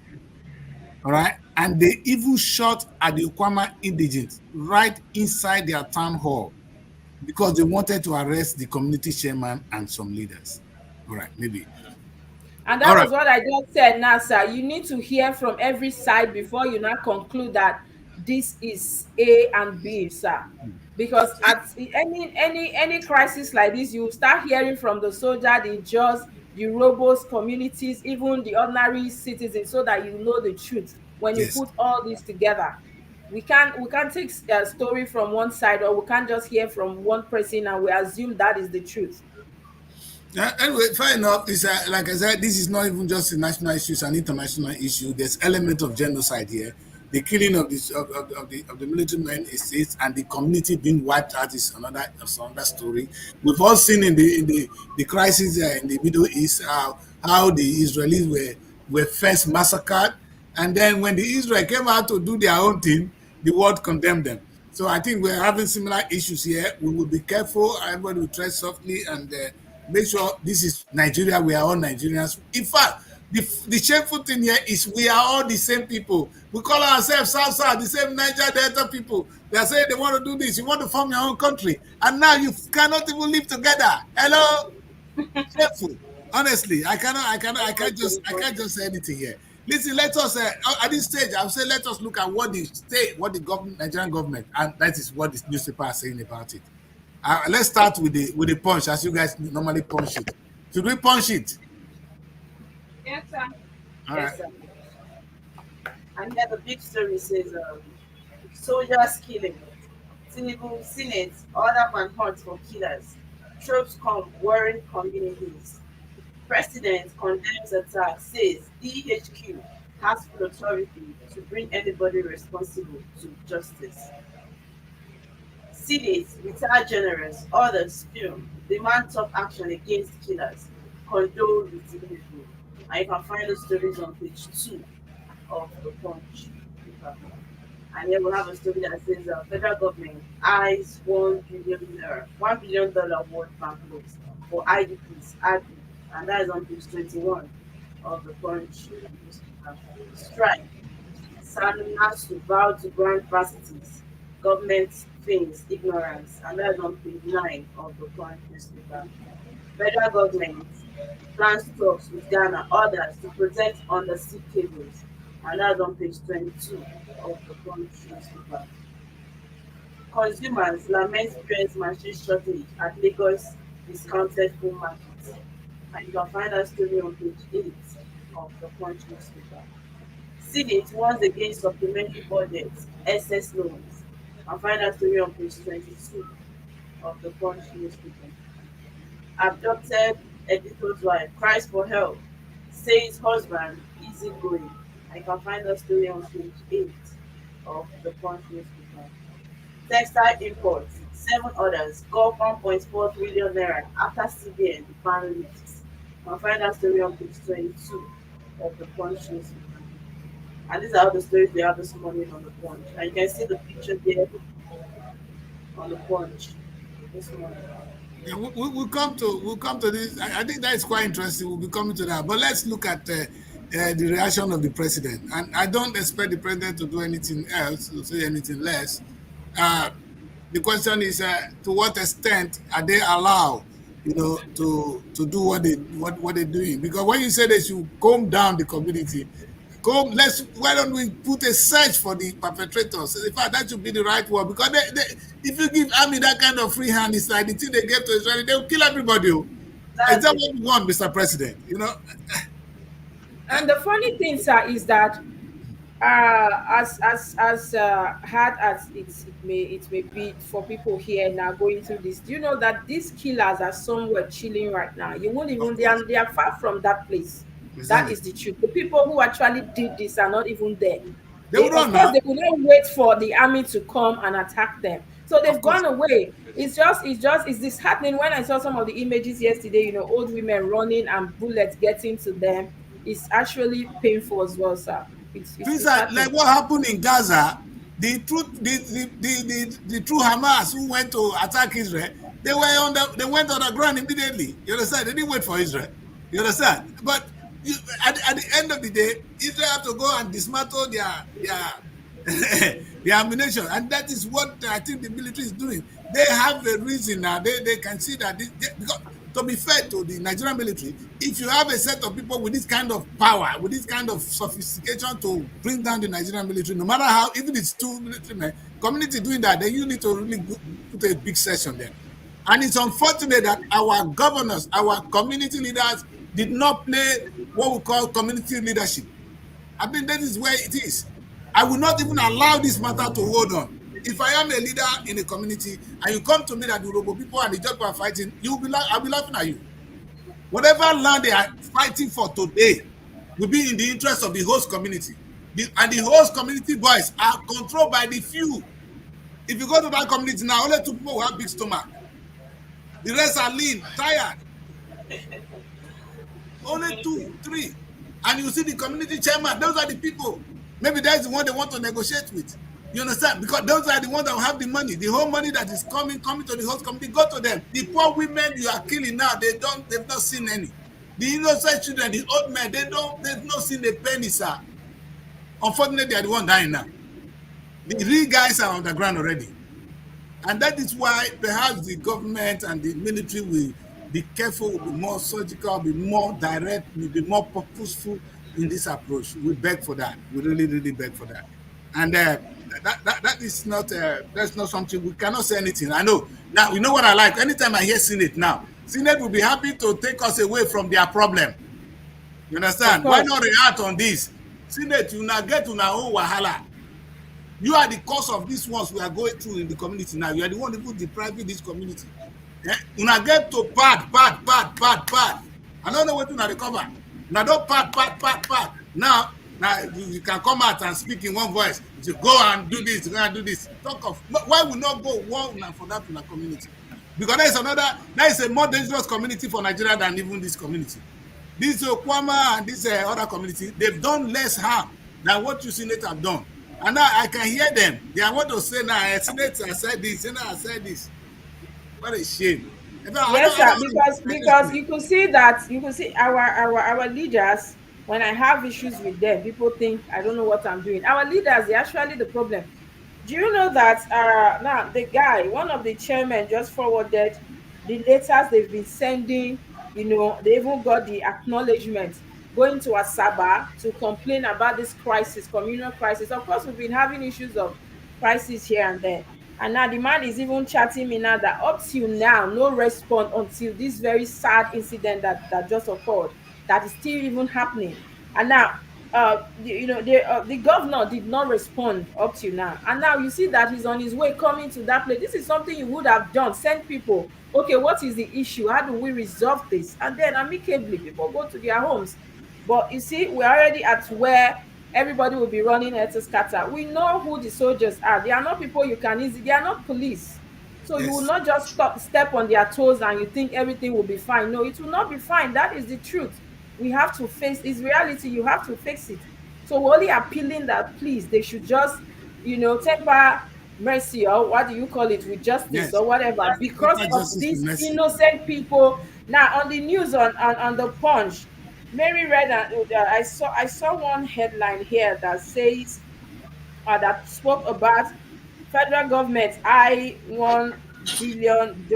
[SPEAKER 1] All right. And they even shot at the Okwama indigents right inside their town hall because they wanted to arrest the community chairman and some leaders. All right, maybe.
[SPEAKER 5] And
[SPEAKER 1] All
[SPEAKER 5] that
[SPEAKER 1] right.
[SPEAKER 5] was what I just said now, sir. You need to hear from every side before you now conclude that this is A and B, sir. Because at any crisis like this, you start hearing from the soldier, the judge, the robos, communities, even the ordinary citizens, so that you know the truth when you
[SPEAKER 1] Yes.
[SPEAKER 5] put all this together. We can't take a story from one side, or we can't just hear from one person and we assume that is the truth.
[SPEAKER 1] Anyway, fair enough. It's like I said, this is not even just a national issue; it's an international issue. There's element of genocide here. The killing of this of the military men is and the community being wiped out is another story. We've all seen in the crisis in the Middle East how the Israelis were first massacred, and then when the Israel came out to do their own thing, the world condemned them. So I think we're having similar issues here. We will be careful. Everybody will tread softly and make sure this is Nigeria. We are all Nigerians. In fact, the shameful thing here is we are all the same people. We call ourselves South, the same Niger Delta people. They are saying they want to do this. You want to form your own country, and now you cannot even live together. Hello, shameful. Honestly, I can't just say anything here. Listen, let us at this stage. I would say let us look at what the government, Nigerian government, and that is what the newspaper are saying about it. Let's start with the punch, as you guys normally punch it. Should we punch it?
[SPEAKER 5] Yes, sir.
[SPEAKER 1] All right.
[SPEAKER 2] Yes, sir. And here the big story says soldiers killing. Tinubu Senate order manhunt for killers. Troops come warring communities. President condemns attack, says DHQ has full authority to bring anybody responsible to justice. Senate retired generals orders film demand tough action against killers. Condole with Tinubu. And you can find those stories on page 2 of the Punch. And here we have a story that says federal government eyes $1 billion worth banknotes for IDPs, and that is on page 21 of the Punch newspaper. Strike. Nasu vow to grant varsity. Government feigns ignorance, and that is on page 9 of the Punch newspaper. Federal government plans talks with Ghana orders to protect undersea cables, and that's on page 22 of the Punch newspaper. Consumers lament stress machine shortage at Lagos discounted food markets, and you can find that story on page 8 of the Punch newspaper. Senate once again supplementary budget excess loans, and find that story on page 22 of the Punch newspaper. Abducted editor's wife cries for help, says husband easy going. I can find the story on page 8 of the Punch newspaper. Textile imports, 7 orders, got 1.4 trillion naira after CBN ban lifts. You can find that story on page 22 of the Punch newspaper. And these are all the stories we have this morning on the Punch. And you can see the picture there on the Punch this morning.
[SPEAKER 1] Yeah, we'll come to this. I think that is quite interesting. We'll be coming to that. But let's look at the reaction of the president. And I don't expect the president to do anything else, to say anything less. Uh, the question is, to what extent are they allowed, to do what they're doing? Because when you say they should calm down the community, why don't we put a search for the perpetrators? In fact, that should be the right word, because if you give army that kind of free hand, it's like the thing they gave to Israel, they'll kill everybody. Is
[SPEAKER 2] That's
[SPEAKER 1] that
[SPEAKER 2] it.
[SPEAKER 1] what we want, Mr. President?
[SPEAKER 5] And the funny thing, sir, is that as hard as it may be for people here now going through this, do you know that these killers are somewhere chilling right now? You won't even
[SPEAKER 1] Of course.
[SPEAKER 5] they are far from that place. That
[SPEAKER 1] Exactly.
[SPEAKER 5] is the truth. The people who actually did this are not even there.
[SPEAKER 1] They will
[SPEAKER 5] Of
[SPEAKER 1] run
[SPEAKER 5] course,
[SPEAKER 1] now.
[SPEAKER 5] they will not wait for the army to come and attack them. So
[SPEAKER 1] Of
[SPEAKER 5] they've
[SPEAKER 1] course.
[SPEAKER 5] gone away. It's disheartening when I saw some of the images yesterday. Old women running and bullets getting to them. It's actually painful as well, sir. It's
[SPEAKER 1] Things are like
[SPEAKER 5] disheartening.
[SPEAKER 1] what happened in Gaza. The true Hamas who went to attack Israel, they went on the ground immediately. You understand? They didn't wait for Israel. You understand? But you, at the end of the day, Israel have to go and dismantle their ammunition, and that is what I think the military is doing. They have a reason now. They can see that because to be fair to the Nigerian military, if you have a set of people with this kind of power, with this kind of sophistication to bring down the Nigerian military, no matter how, even it's two military men, community doing that, then you need to really put a big session there. And it's unfortunate that our governors, our community leaders did not play what we call community leadership. I mean, that is where it is. I will not even allow this matter to hold on. If I am a leader in a community and you come to me that the Robo people and the Japan are fighting, I'll be laughing at you. Whatever land they are fighting for today will be in the interest of the host community. And the host community boys are controlled by the few. If you go to that community now, only two people will have big stomach. The rest are lean, tired. Only two, three. And you see the community chairman, those are the people. Maybe that's the one they want to negotiate with. You understand? Because those are the ones that will have the money. The whole money that is coming to the host community, go to them. The poor women you are killing now, they've not seen any. The innocent children, the old men, they've not seen a penny, sir. Unfortunately, they are the one dying now. The real guys are on the ground already. And that is why perhaps the government and the military will be careful, will be more surgical, will be more direct, will be more purposeful in this approach. We beg for that. We really, really beg for that. And that is not that's not something we cannot say anything. I know. Now you know what I like. Anytime I hear Senate now, Senate will be happy to take us away from their problem. You
[SPEAKER 5] Of
[SPEAKER 1] understand? Why
[SPEAKER 5] course.
[SPEAKER 1] not react on this? Senate, you now get to now own wahala. You are the cause of these ones we are going through in the community now. You are the one who depriving this community. Una get to pad. I don't know what to recover. Now don't pad. Now you can come out and speak in one voice. You go and do this, go and do this. Talk of why we not go one for that in our community? Because there is a more dangerous community for Nigeria than even this community. This Okwama and this other community, they've done less harm than what you Senate have done. And now I can hear them. They are what to say now. Senator said this, Senator said this. What a shame.
[SPEAKER 5] Yes, sir. Because
[SPEAKER 1] Honestly,
[SPEAKER 5] you could see our leaders. When I have issues with them, people think I don't know what I'm doing. Our leaders, they're actually the problem. Do you know that now the guy, one of the chairmen, just forwarded the letters they've been sending? You know, they even got the acknowledgement going to Asaba to complain about this crisis, communal crisis. Of course, we've been having issues of crisis here and there. And now the man is even chatting me now that up till now, no response until this very sad incident that just occurred, that is still even happening. And now, the governor did not respond up till now. And now you see that he's on his way coming to that place. This is something you would have done. Send people, okay, what is the issue? How do we resolve this? And then amicably, people go to their homes. But you see, we're already at where everybody will be running head to scatter. We know who the soldiers are. They are not people you can easily, they are not police. So you will
[SPEAKER 1] yes,
[SPEAKER 5] not just step on their toes and you think everything will be fine. No, it will not be fine. That is the truth. We have to face this reality. You have to fix it. So we're only appealing that please, they should just, temper mercy, or what do you call it, with justice
[SPEAKER 1] yes.
[SPEAKER 5] or whatever, because
[SPEAKER 1] Total
[SPEAKER 5] of
[SPEAKER 1] justice with
[SPEAKER 5] these
[SPEAKER 1] mercy.
[SPEAKER 5] innocent people. Now on the news on the Punch, Mary read, and I saw one headline here that says that spoke about federal government $1 billion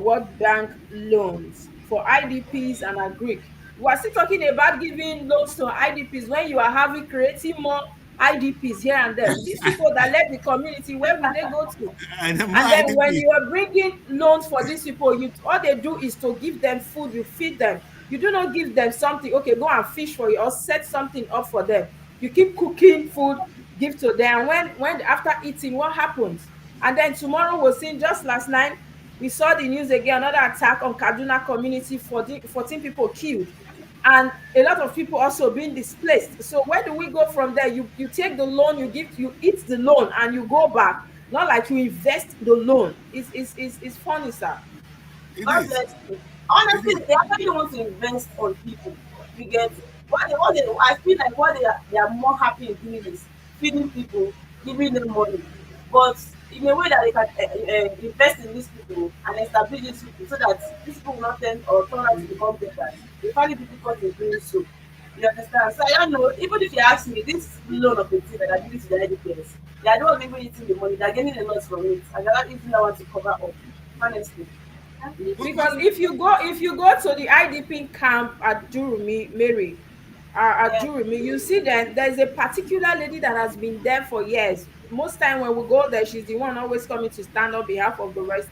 [SPEAKER 5] World Bank loans for IDPs and Agric. We are still talking about giving loans to IDPs when you are having creating more IDPs here and there. These people that left the community, where will they go to?
[SPEAKER 1] And the more
[SPEAKER 5] And then when
[SPEAKER 1] IDP,
[SPEAKER 5] you are bringing loans for these people, all they do is to give them food, you feed them. You do not give them something, okay, go and fish for you or set something up for them. You keep cooking food, give to them. When after eating, what happens? And then tomorrow we're seeing, just last night, we saw the news again, another attack on Kaduna community, 14 people killed. And a lot of people also being displaced. So where do we go from there? You take the loan, you eat the loan, and you go back. Not like you invest the loan. It's funny, sir.
[SPEAKER 1] it is.
[SPEAKER 2] Honestly,
[SPEAKER 1] It
[SPEAKER 2] honestly,
[SPEAKER 1] is.
[SPEAKER 2] they actually don't want to invest on people. You get I feel like what they are more happy in doing is feeding people, giving them money, but in a way that they can invest in these people and establish these people so that these people will not turn out to become beggars. they find it difficult in doing so. You understand? So I don't know. Even if you ask me, this loan of 18 that I give it to the IDPS, they are the ones even eating the money. They are getting a lot from it, and they're not using that one to cover up. Honestly.
[SPEAKER 5] Because if you go to the IDP camp at Durumi, Mary, at
[SPEAKER 2] Yeah.
[SPEAKER 5] Durumi, you see that there's a particular lady that has been there for years. Most time when we go there, she's the one always coming to stand on behalf of the rest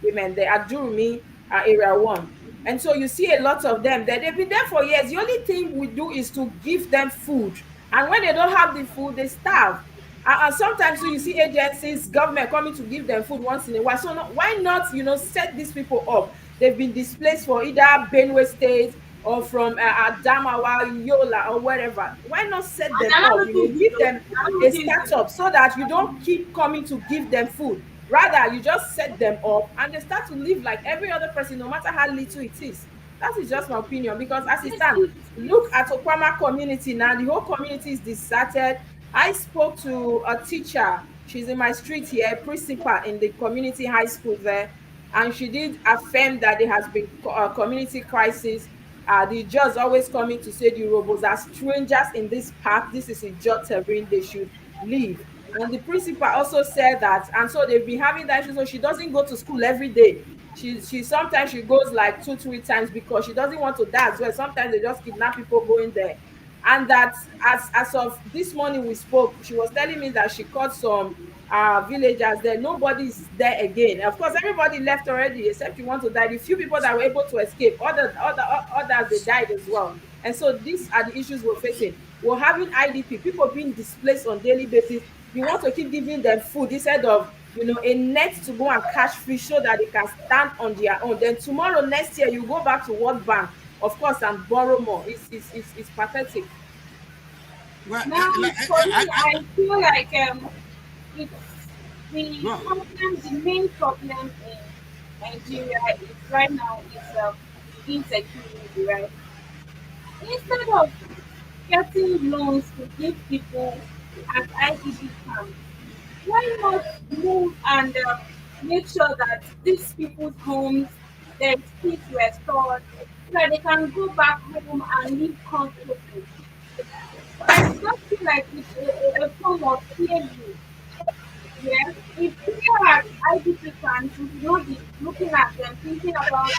[SPEAKER 5] women there at Durumi, area one. And so you see a lot of them there. They've been there for years. The only thing we do is to give them food, and when they don't have the food, they starve. And sometimes so you see agencies, government coming to give them food once in a while. So no, why not, set these people up? They've been displaced for either Benue State or from Adamawa, Yola, or wherever. Why not set
[SPEAKER 2] And
[SPEAKER 5] them
[SPEAKER 2] they're not
[SPEAKER 5] up?
[SPEAKER 2] looking good
[SPEAKER 5] Give
[SPEAKER 2] though.
[SPEAKER 5] them
[SPEAKER 2] They're not
[SPEAKER 5] a
[SPEAKER 2] looking good.
[SPEAKER 5] startup so that you don't keep coming to give them food. Rather, you just set them up and they start to live like every other person, no matter how little it is. That is just my opinion. Because as it
[SPEAKER 2] Yes,
[SPEAKER 5] stands, look
[SPEAKER 2] it's
[SPEAKER 5] at Okwama community now. The whole community is deserted. I spoke to a teacher. She's in my street here, principal in the community high school there, and she did affirm that there has been community crisis. The judge always coming to say the Urhobos are strangers in this park. This is a judge terrain. They should leave. And the principal also said that, and so they've been having that issue. So she doesn't go to school every day. She sometimes she goes like 2-3 times because she doesn't want to die as well. Sometimes they just kidnap people going there. And that as of this morning we spoke, she was telling me that she caught some villagers there. Nobody's there again. Of course, everybody left already except you want to die. The few people that were able to escape, others they died as well. And so these are the issues we're facing. We're having IDP, people being displaced on daily basis. You want to keep giving them food instead of a net to go and catch fish so that they can stand on their own. Then tomorrow, next year, you go back to World Bank, of course, and borrow more. It's pathetic.
[SPEAKER 1] Well,
[SPEAKER 6] Now,
[SPEAKER 1] like,
[SPEAKER 6] for me, I feel like it's the
[SPEAKER 1] well,
[SPEAKER 6] problem, the main problem in Nigeria is right now is insecurity, right? Instead of getting loans to give people at IDP camps, why not move and make sure that these people's homes, their peace restored, so that they can go back home and live comfortably? I just feel like it's a form of failure. Yes, if people are IDP camps, we should not be looking at them thinking about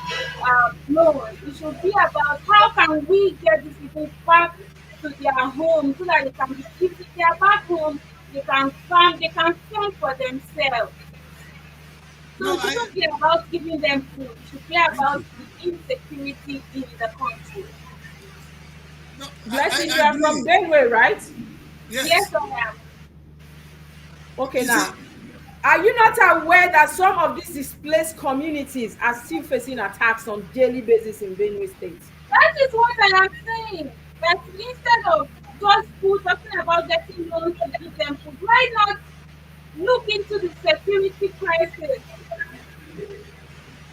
[SPEAKER 6] loans. It should be about how can we get these people back to their home so that they can be, if they are back home, they can fend for themselves. So
[SPEAKER 1] no,
[SPEAKER 6] it shouldn't be about giving them food. It should be
[SPEAKER 1] thank
[SPEAKER 6] about
[SPEAKER 1] you.
[SPEAKER 6] the insecurity in the country.
[SPEAKER 1] No,
[SPEAKER 5] Blessing,
[SPEAKER 1] I
[SPEAKER 5] you are from
[SPEAKER 1] agree.
[SPEAKER 5] Benue, right?
[SPEAKER 6] Yes,
[SPEAKER 1] Yes.
[SPEAKER 6] I am.
[SPEAKER 5] Okay,
[SPEAKER 1] You see,
[SPEAKER 5] now, are you not aware that some of these displaced communities are still facing attacks on daily basis in Benue State?
[SPEAKER 6] That is what I am saying. That instead of just food, talking about getting loans to give them food, why not look into the security crisis?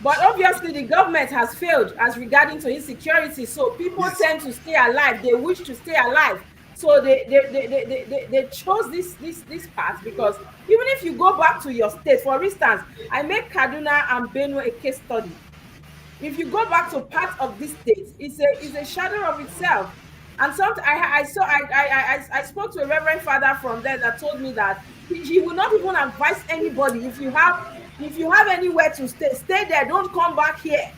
[SPEAKER 5] But obviously, the government has failed as regarding to insecurity. So people
[SPEAKER 1] yes.
[SPEAKER 5] tend to stay alive. They wish to stay alive. So they chose this path because even if you go back to your state, for instance, I made Kaduna and Benue a case study. If you go back to part of this state, it's a shadow of itself. And sometimes I saw I spoke to a reverend father from there that told me that he will not even advise anybody if you have anywhere to stay there. Don't come back here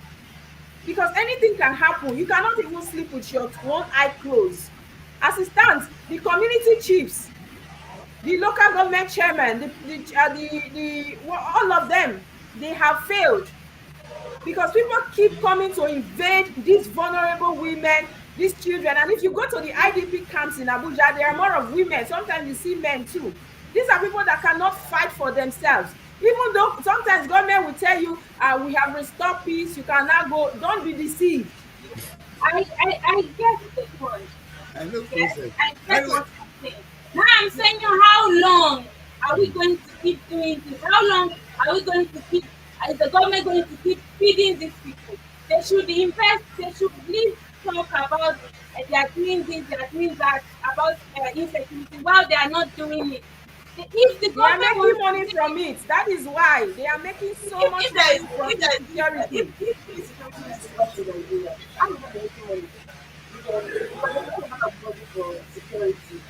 [SPEAKER 5] because anything can happen. You cannot even sleep with your one eye closed. As it stands, the community chiefs, the local government chairman, all of them, they have failed because people keep coming to invade these vulnerable women, these children. And if you go to the IDP camps in Abuja, there are more of women. Sometimes you see men too. These are people that cannot fight for themselves. Even though sometimes government will tell you, we have restored peace, you can now go. Don't be deceived.
[SPEAKER 6] I get the point.
[SPEAKER 1] I know
[SPEAKER 6] Yes,
[SPEAKER 1] process.
[SPEAKER 6] I get
[SPEAKER 1] Anyway,
[SPEAKER 6] what you're saying. Now I'm saying, how long are we going to keep doing this? How long are we going to keep, is the government going to keep feeding these people? They should invest, they should leave talk about they are doing this, they are doing that, about insecurity while they are not doing it. If the
[SPEAKER 5] They are
[SPEAKER 6] government
[SPEAKER 5] making
[SPEAKER 6] wants to
[SPEAKER 5] money
[SPEAKER 6] take
[SPEAKER 5] from it. That is why they are making so much
[SPEAKER 2] if there is
[SPEAKER 5] money from
[SPEAKER 2] if there is
[SPEAKER 5] insecurity.
[SPEAKER 2] if this situation is
[SPEAKER 6] back to Nigeria. How will they be making money? Because they don't have a budget for security.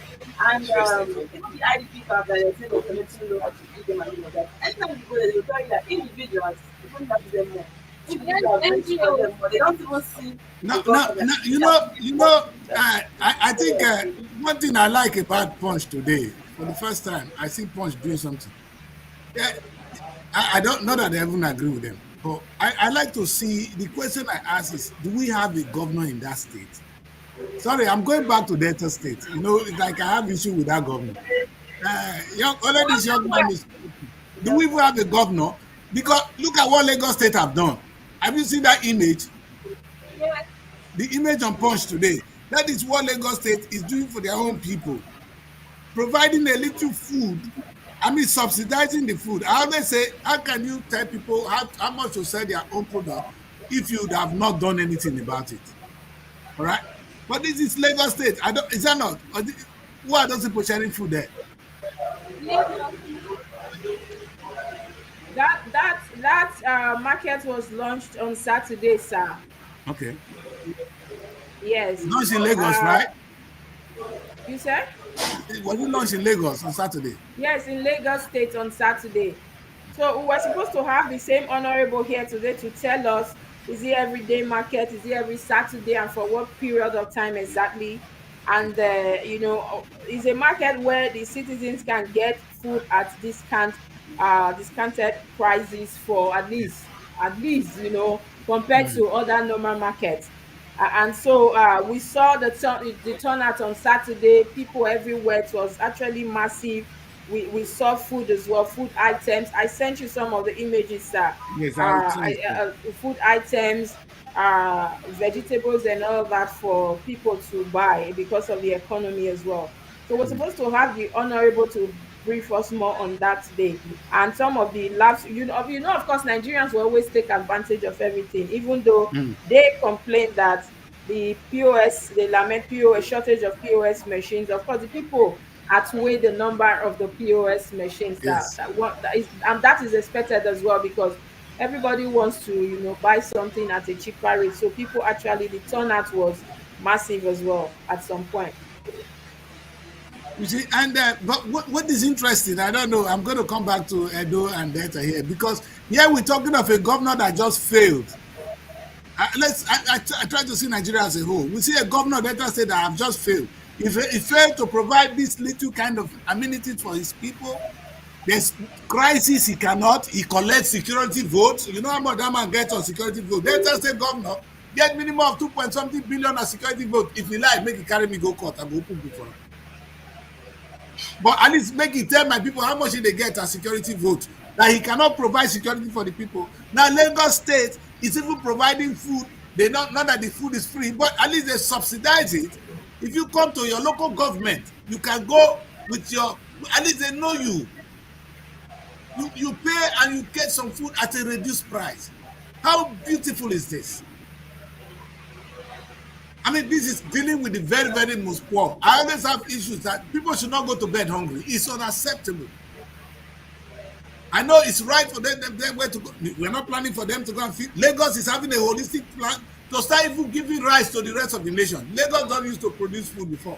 [SPEAKER 6] And even the IDP camp that they say they're collecting loan to feed them and all of that. Anytime you go there, they will tell you that individuals, you don't have to give them more.
[SPEAKER 5] Yes,
[SPEAKER 6] Individuals, they should give
[SPEAKER 5] NGOs.
[SPEAKER 6] them more. They don't even see
[SPEAKER 1] No,
[SPEAKER 6] the
[SPEAKER 1] no,
[SPEAKER 6] government.
[SPEAKER 1] no, I think one thing I like about Punch today, for the first time, I see Punch doing something. Yeah, I don't know that I even agree with them, but I like to see the question I ask is, do we have a governor in that state? Sorry, I'm going back to Delta State. It's like I have issue with that governor. Already this young man is. Do we even have a governor? Because look at what Lagos State have done. Have you seen that image?
[SPEAKER 6] Yes,
[SPEAKER 1] The image on Punch today. That is what Lagos State is doing for their own people, providing a little food. I mean, subsidizing the food. I always say, how can you tell people how much to sell their own product if you have not done anything about it? All right. But this is Lagos State. I don't. Is that not? Who are those people sharing food there?
[SPEAKER 6] Lagos.
[SPEAKER 5] That market was launched on Saturday, sir.
[SPEAKER 1] Okay.
[SPEAKER 5] Yes.
[SPEAKER 1] Launched in Lagos,
[SPEAKER 5] Uh,
[SPEAKER 1] right?
[SPEAKER 5] you said?
[SPEAKER 1] Was it launched in Lagos on Saturday?
[SPEAKER 5] Yes, in Lagos State on Saturday. So we were supposed to have the same honorable here today to tell us, is it everyday market, is it every Saturday, and for what period of time exactly? And it's a market where the citizens can get food at discounted prices for at least compared
[SPEAKER 1] Mm.
[SPEAKER 5] to other normal markets. And so we saw the turnout on Saturday. People everywhere. It was actually massive. We saw food as well, food items. I sent you some of the images, sir.
[SPEAKER 1] Yes, I will send it to you.
[SPEAKER 5] Food items, vegetables, and all that for people to buy because of the economy as well. So we're
[SPEAKER 1] Mm.
[SPEAKER 5] supposed to have the honorable to brief us more on that day. And some of the labs, of course, Nigerians will always take advantage of everything, even though
[SPEAKER 1] Mm.
[SPEAKER 5] they complain that the POS, they lament POS, shortage of POS machines. Of course, the people outweigh the number of the POS machines
[SPEAKER 1] Yes.
[SPEAKER 5] and that is expected as well, because everybody wants to, buy something at a cheaper rate. So people actually, the turnout was massive as well at some point.
[SPEAKER 1] You see, and but what is interesting, I don't know. I'm going to come back to Edo and Delta here because here we're talking of a governor that just failed. I try to see Nigeria as a whole. We see a governor that said that have just failed. He failed to provide this little kind of amenities for his people. There's crisis he cannot. He collects security votes. You know how much that man gets on security vote. Delta State governor get minimum of 2 point something billion as security vote. If he like, make he carry me go court. I go open book for him. But at least make it tell my people how much they get as security vote. That he cannot provide security for the people. Now Lagos State is even providing food. They not that the food is free, but at least they subsidize it. If you come to your local government, you can go with your. At least they know you. You pay and you get some food at a reduced price. How beautiful is this? I mean, this is dealing with the very, very most poor. I always have issues that people should not go to bed hungry. It's unacceptable. I know it's right for them where to go. We're not planning for them to go and feed. Lagos is having a holistic plan to start even giving rice to the rest of the nation. Lagos don't used to produce food before.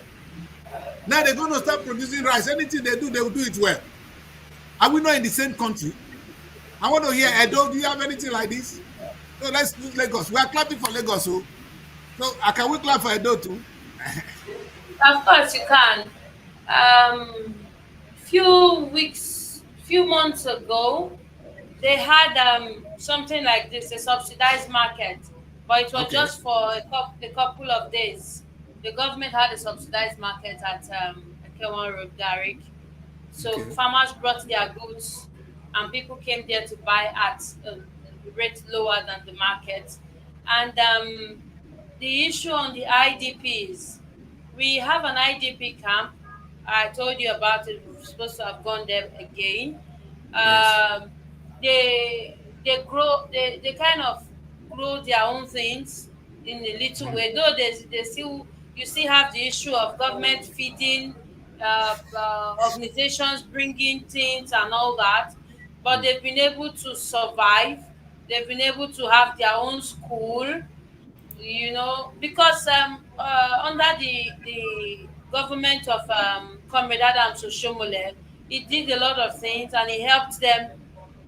[SPEAKER 1] Now they're going to start producing rice. Anything they do, they will do it well. Are we not in the same country? I want to hear, Edo, do you have anything like this? So let's do Lagos. We are clapping for Lagos. So can we clap for Edo too?
[SPEAKER 3] Of course, you can. Few months ago, they had something like this, a subsidized market, but it was
[SPEAKER 1] Okay.
[SPEAKER 3] just for a couple of days. The government had a subsidized market at Akewan Road, Garrick. So
[SPEAKER 1] Okay.
[SPEAKER 3] farmers brought their goods, and people came there to buy at a rate lower than the market. And the issue on the IDPs, we have an IDP camp. I told you about it. We're supposed to have gone there again.
[SPEAKER 1] Yes.
[SPEAKER 3] Um, they grow. They kind of grow their own things in a little
[SPEAKER 1] Mm.
[SPEAKER 3] way. Though they still you still have the issue of government feeding, organizations bringing things and all that. But
[SPEAKER 1] Mm.
[SPEAKER 3] they've been able to survive. They've been able to have their own school. because under the government of Comrade Adams Oshomole, he did a lot of things and he helped them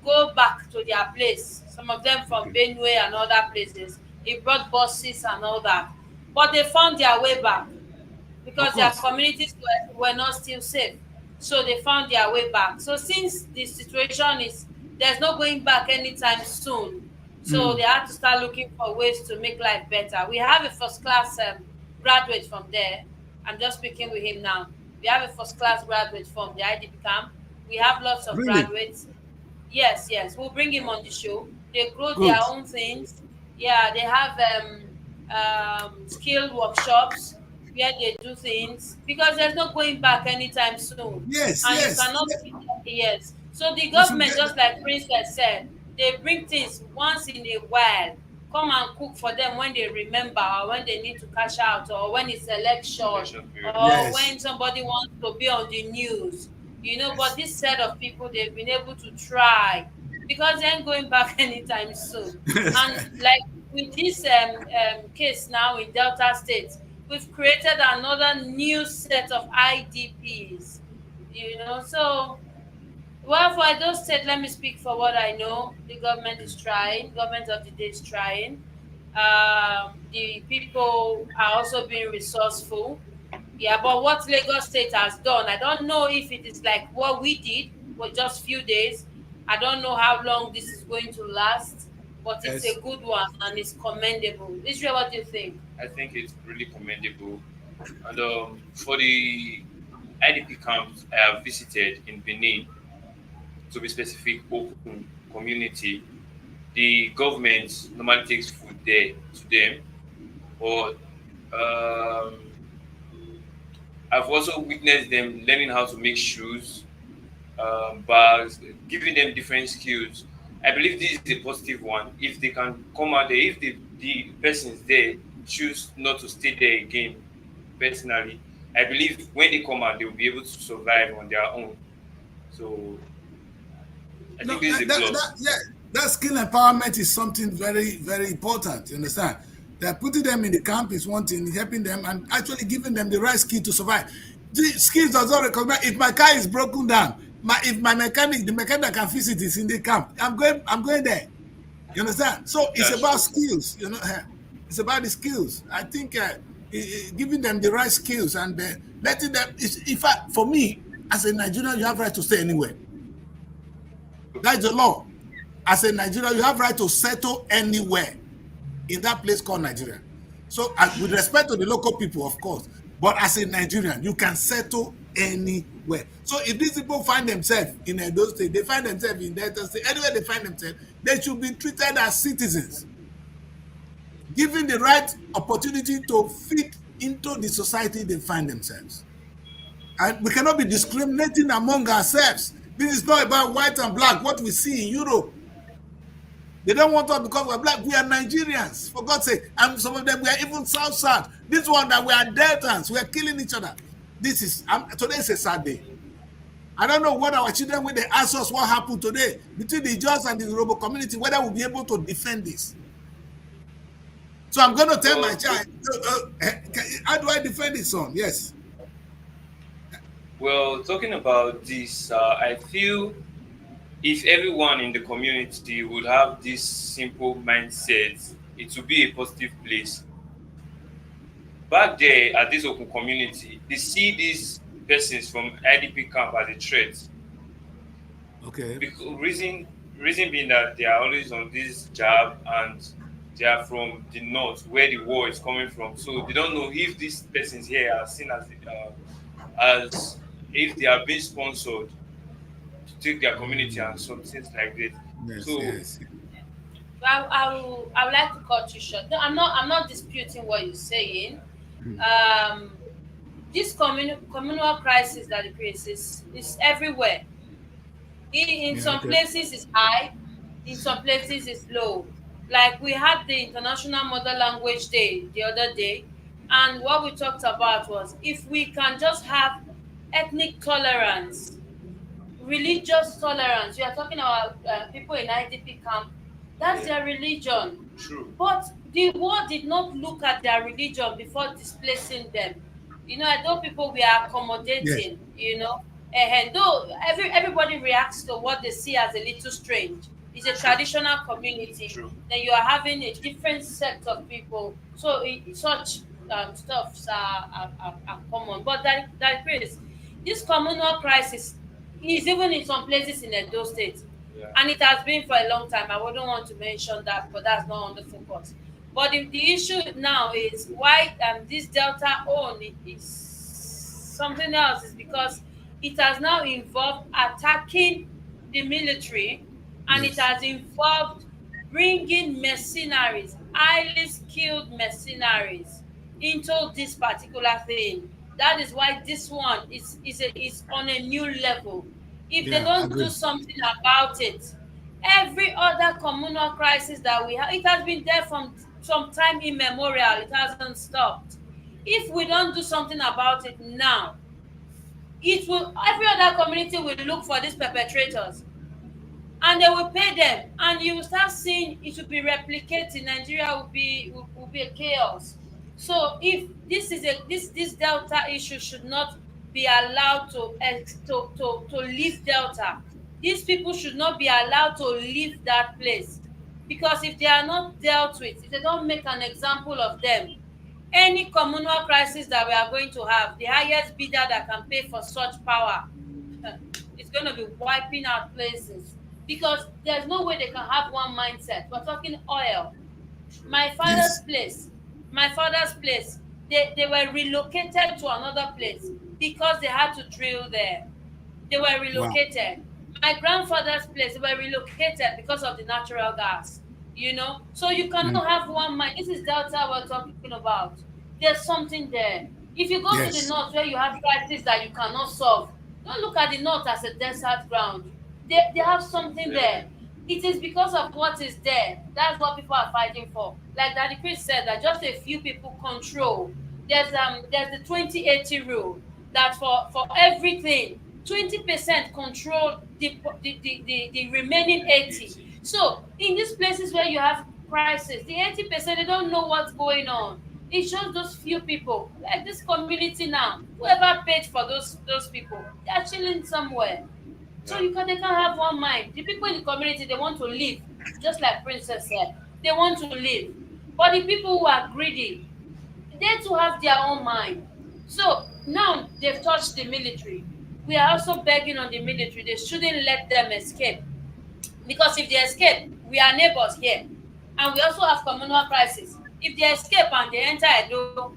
[SPEAKER 3] go back to their place. Some of them from
[SPEAKER 1] Okay.
[SPEAKER 3] Benue and other places. He brought buses and all that, but they found their way back
[SPEAKER 1] Of
[SPEAKER 3] because their
[SPEAKER 1] course.
[SPEAKER 3] communities were not still safe. So they found their way back. So since the situation is there's no going back anytime soon, so they
[SPEAKER 1] Mm.
[SPEAKER 3] had to start looking for ways to make life better. We have a first class graduate from there. I'm just speaking with him now. We have a first class graduate from the IDP camp. We have lots of
[SPEAKER 1] Really?
[SPEAKER 3] graduates. Yes, yes, we'll bring him on the show. They grow their
[SPEAKER 1] Good.
[SPEAKER 3] own things. Yeah, they have skill workshops where they do things because there's no going back anytime soon,
[SPEAKER 1] Yes,
[SPEAKER 3] and you
[SPEAKER 1] yes.
[SPEAKER 3] cannot. Yes, so the
[SPEAKER 1] We should
[SPEAKER 3] government,
[SPEAKER 1] get
[SPEAKER 3] just like Princess said, they bring things once in a while. Come and cook for them when they remember, or when they need to cash out, or when it's election,
[SPEAKER 4] Election period.
[SPEAKER 3] or
[SPEAKER 1] yes.
[SPEAKER 3] when somebody wants to be on the news. But this set of people, they've been able to try because they ain't going back anytime soon. And like with this case now in Delta State, we've created another new set of IDPs. So well, for those State, let me speak for what I know. The government is trying. Government of the day is trying. The people are also being resourceful. Yeah, but what Lagos State has done, I don't know if it is like what we did for just few days. I don't know how long this is going to last, but it's
[SPEAKER 1] Yes.
[SPEAKER 3] a good one and it's commendable. Israel, what do you think?
[SPEAKER 4] I think it's really commendable. And for the IDP camps I have visited in Benin, to be specific, Okun community, the government normally takes food there to them. But um, I've also witnessed them learning how to make shoes, bags, giving them different skills. I believe this is a positive one. If they can come out there, if the persons there choose not to stay there again, personally, I believe when they come out, they will be able to survive on their own. So I
[SPEAKER 1] No,
[SPEAKER 4] think this is a plus.
[SPEAKER 1] yeah, that skill empowerment is something very, very important. You understand? That putting them in the camp is one thing, helping them and actually giving them the right skill to survive. The skills does not recognize if my car is broken down, if the mechanic that can fix it is in the camp, I'm going there. You understand? So it's
[SPEAKER 4] That's
[SPEAKER 1] about
[SPEAKER 4] true.
[SPEAKER 1] skills, it's about the skills. I think giving them the right skills and letting them, in fact, for me, as a Nigerian, you have right to stay anywhere. That's the law. As a Nigerian, you have right to settle anywhere in that place called Nigeria. So, with respect to the local people, of course, but as a Nigerian, you can settle anywhere. So, if these people find themselves in Edo State, they find themselves in Delta State, anywhere they find themselves, they should be treated as citizens, given the right opportunity to fit into the society they find themselves. And we cannot be discriminating among ourselves. This is not about white and black, what we see in Europe. They don't want us because we're black. We are Nigerians, for God's sake. And some of them, we are even South. This one that we are Deltans, we are killing each other. Today is a sad day. I don't know what our children, when they ask us what happened today between the Jaws and the Yoruba community, whether we'll be able to defend this. So I'm going to tell my
[SPEAKER 4] Well,
[SPEAKER 1] child, how do I defend this son? Yes.
[SPEAKER 4] well, talking about this, I feel if everyone in the community would have this simple mindset, it would be a positive place. Back there at this open community, they see these persons from IDP camp as a threat.
[SPEAKER 1] Okay.
[SPEAKER 4] Because reason being that they are always on this job and they are from the north where the war is coming from. So they don't know if these persons here are seen as if they are being sponsored to take their community and some things like that.
[SPEAKER 1] Yes,
[SPEAKER 4] So
[SPEAKER 1] yes.
[SPEAKER 3] I would like to cut you short. No, I'm not disputing what you're saying. Um, this communal crisis that it creates is everywhere. In
[SPEAKER 1] Yeah,
[SPEAKER 3] some
[SPEAKER 1] okay.
[SPEAKER 3] places it's high, in some places it's low. Like we had the International Mother Language Day the other day, and what we talked about was if we can just have ethnic tolerance, religious tolerance. We are talking about people in IDP camp. That's
[SPEAKER 4] yeah,
[SPEAKER 3] their religion.
[SPEAKER 4] true.
[SPEAKER 3] But the world did not look at their religion before displacing them. I know people we are
[SPEAKER 1] Yes.
[SPEAKER 3] accommodating, and though everybody reacts to what they see as a little strange. It's a
[SPEAKER 4] True.
[SPEAKER 3] traditional community.
[SPEAKER 4] True.
[SPEAKER 3] Then you are having a different set of people. So such stuffs are common. But that is this communal crisis is even in some places in Edo State,
[SPEAKER 4] Yeah.
[SPEAKER 3] and it has been for a long time. I wouldn't want to mention that, but that's not on the focus. But the issue now is why this Delta own is something else, is because it has now involved attacking the military, and it
[SPEAKER 1] Yes.
[SPEAKER 3] has involved bringing mercenaries, highly skilled mercenaries, into this particular thing. That is why this one is on a new level. If they
[SPEAKER 1] Yeah,
[SPEAKER 3] don't do
[SPEAKER 1] agree.
[SPEAKER 3] something about it, every other communal crisis that we have, it has been there from time immemorial. It hasn't stopped. If we don't do something about it now, it will every other community will look for these perpetrators, and they will pay them, and you will start seeing it will be replicating. Nigeria will be a chaos. So if this Delta issue should not be allowed to leave Delta. These people should not be allowed to leave that place, because if they are not dealt with, if they don't make an example of them, any communal crisis that we are going to have, the highest bidder that can pay for such power is going to be wiping out places, because there's no way they can have one mindset. We're talking oil.
[SPEAKER 4] True.
[SPEAKER 3] My father's
[SPEAKER 1] Yes.
[SPEAKER 3] place, my father's place, they were relocated to another place because they had to drill there. They were
[SPEAKER 1] Wow.
[SPEAKER 3] relocated. My grandfather's place, they were relocated because of the natural gas. So you
[SPEAKER 1] Mm.
[SPEAKER 3] cannot have one mind. This is Delta we're talking about. There's something there. If you go to the
[SPEAKER 1] Yes.
[SPEAKER 3] north where you have crises that you cannot solve, don't look at the north as a desert ground. They have something
[SPEAKER 4] Yeah.
[SPEAKER 3] there. It is because of what is there. That's what people are fighting for. Like Daddy Chris said, that just a few people control. There's the 2080 rule, that for everything, 20% control the remaining 80. So in these places where you have crisis, the 80%, they don't know what's going on. It's just those few people. Like this community now, whoever paid for those people, they are chilling somewhere. So
[SPEAKER 4] Yeah.
[SPEAKER 3] they can have one mind. The people in the community, they want to live, just like Princess said. They want to live. But the people who are greedy, they too have their own mind. So now they've touched the military. We are also begging on the military. They shouldn't let them escape. Because if they escape, we are neighbors here. And we also have communal crisis. If they escape and they enter Edo,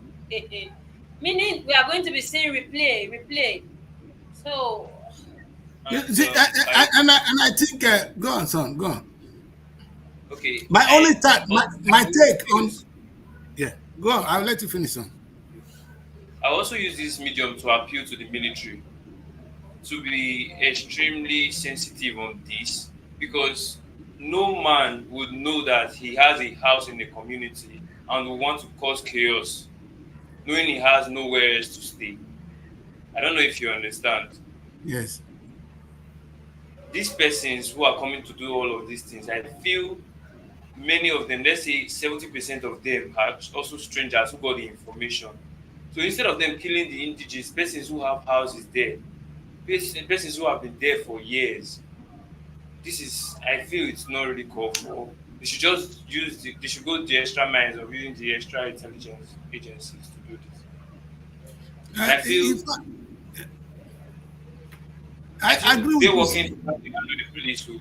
[SPEAKER 3] meaning we are going to be seeing replay. So
[SPEAKER 1] You
[SPEAKER 4] And
[SPEAKER 1] see, and I think, go on, son, go on.
[SPEAKER 4] okay,
[SPEAKER 1] My only thought, my
[SPEAKER 4] I also
[SPEAKER 1] take on,
[SPEAKER 4] use
[SPEAKER 1] yeah, go on. I'll let you finish, son.
[SPEAKER 4] I also use this medium to appeal to the military to be extremely sensitive on this, because no man would know that he has a house in the community and will want to cause chaos, knowing he has nowhere else to stay. I don't know if you understand.
[SPEAKER 1] Yes.
[SPEAKER 4] These persons who are coming to do all of these things, I feel many of them, let's say 70% of them, are also strangers who got the information. So instead of them killing the indigenous persons who have houses there, persons who have been there for years, this is, I feel it's not really called for. They should just they should go the extra miles of using the extra intelligence agencies to do this. And
[SPEAKER 1] In fact,
[SPEAKER 4] I
[SPEAKER 1] I
[SPEAKER 4] feel
[SPEAKER 1] agree with
[SPEAKER 4] they're
[SPEAKER 1] you,
[SPEAKER 4] working
[SPEAKER 1] sir.
[SPEAKER 4] to the police to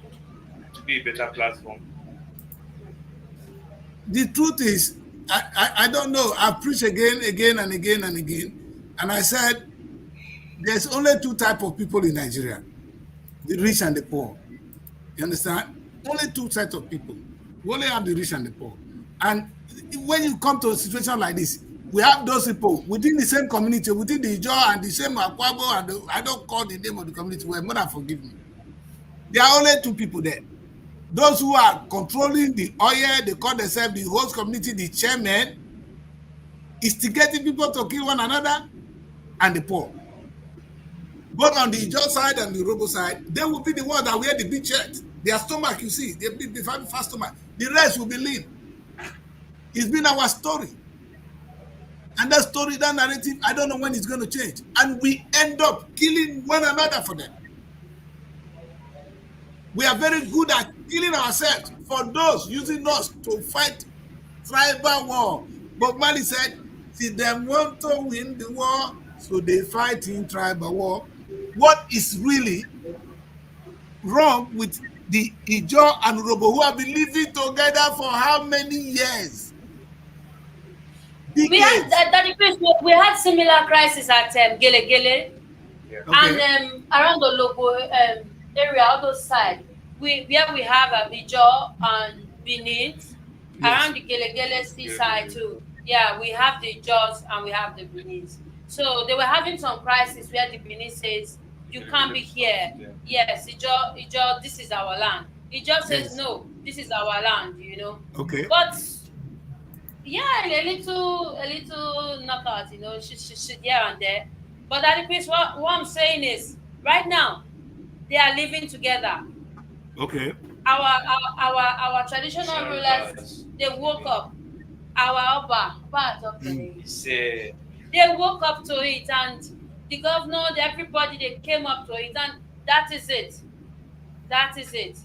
[SPEAKER 4] be a better platform.
[SPEAKER 1] The truth is, I don't know. I preach again and again and again, and I said there's only two type of people in Nigeria: the rich and the poor. You understand? Only two sets of people. We only have the rich and the poor. And when you come to a situation like this, we have those people within the same community, within the Ijaw and the same Akwabo, and I don't call the name of the community. Well, mother forgive me. There are only two people there. Those who are controlling the oil, they call themselves the host community, the chairman, instigating people to kill one another, and the poor. Both on the Ijaw side and the Robo side, they will be the ones that wear the big shirt. Their stomach, you see, they be the fast stomach. The rest will be lean. It's been our story. And that story, that narrative, I don't know when it's going to change. And we end up killing one another for them. We are very good at killing ourselves for those using us to fight tribal war. But Mali said, see, them want to win the war, so they fight in tribal war. What is really wrong with the Ijo and Robo who have been living together for how many years?
[SPEAKER 3] We had
[SPEAKER 1] Decades.
[SPEAKER 3] we had similar crisis at Gele Gele
[SPEAKER 4] Yeah.
[SPEAKER 3] and
[SPEAKER 1] Okay.
[SPEAKER 3] around the local area, all those side. Where we have Abidjan and Benin,
[SPEAKER 1] Yes.
[SPEAKER 3] around the Gele Gele seaside
[SPEAKER 4] Yeah.
[SPEAKER 3] too. Yeah, we have the Jaws and we have the Benin. So they were having some crisis where the Benin says, "You can't be here."
[SPEAKER 4] Yeah.
[SPEAKER 3] Yes, Ijo, this is our land. Ijo says,
[SPEAKER 1] Yes.
[SPEAKER 3] "No, this is our land." You know,
[SPEAKER 1] Okay.
[SPEAKER 3] but yeah, a little knockout, here and there. But at the place, what I'm saying is, right now, they are living together.
[SPEAKER 1] Okay.
[SPEAKER 3] Our traditional rulers,
[SPEAKER 4] Yes.
[SPEAKER 3] they woke up. Our Oba
[SPEAKER 1] Mm.
[SPEAKER 4] It's
[SPEAKER 3] they woke up to it, and the governor, everybody, they came up to it, and that is it. That is it.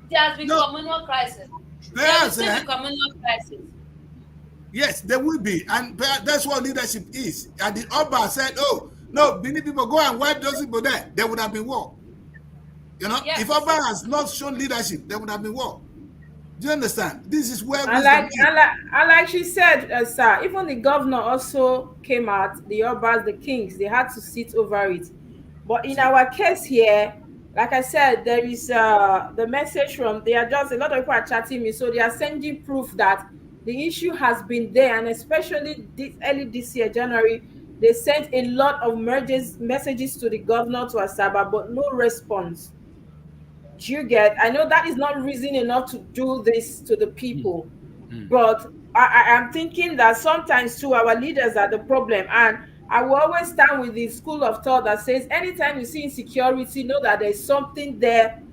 [SPEAKER 3] There has been
[SPEAKER 1] No,
[SPEAKER 3] communal crisis. There will
[SPEAKER 1] yes,
[SPEAKER 3] still be communal crisis.
[SPEAKER 1] yes, there will be, and that's what leadership is. And the Oba said, "Oh no, Benin people go and wipe those people there. There would have been war." If Oba
[SPEAKER 3] Yes.
[SPEAKER 1] has not shown leadership, there would have been war. Do you understand? This is where
[SPEAKER 5] And
[SPEAKER 1] wisdom
[SPEAKER 5] like
[SPEAKER 1] is.
[SPEAKER 5] and like, and like she said, sir, even the governor also came out, the Obas, the kings, they had to sit over it. But in
[SPEAKER 1] See,
[SPEAKER 5] our case here, like I said, there is the message from, they are just, a lot of people are chatting me, so they are sending proof that the issue has been there, and especially this early this year, January, they sent a lot of messages to the governor to Asaba, but no response. Do you get? I know that is not reason enough to do this to the people, but I am thinking that sometimes too our leaders are the problem, and I will always stand with the school of thought that says anytime you see insecurity, know that there's something there.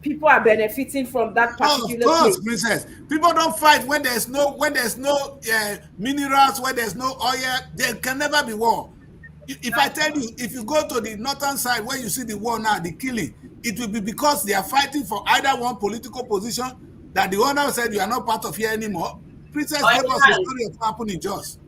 [SPEAKER 5] People are benefiting from that
[SPEAKER 1] oh, of
[SPEAKER 5] particular
[SPEAKER 1] course,
[SPEAKER 5] place.
[SPEAKER 1] princess. People don't fight when there's no minerals, when there's no oil. There can never be war. If I tell you, if you go to the northern side where you see the war now, the killing, it will be because they are fighting for either one political position that the owner said you are not part of here anymore. Princess
[SPEAKER 2] Or
[SPEAKER 1] gave
[SPEAKER 2] the
[SPEAKER 1] us a
[SPEAKER 2] land.
[SPEAKER 1] story of what happened in Jos.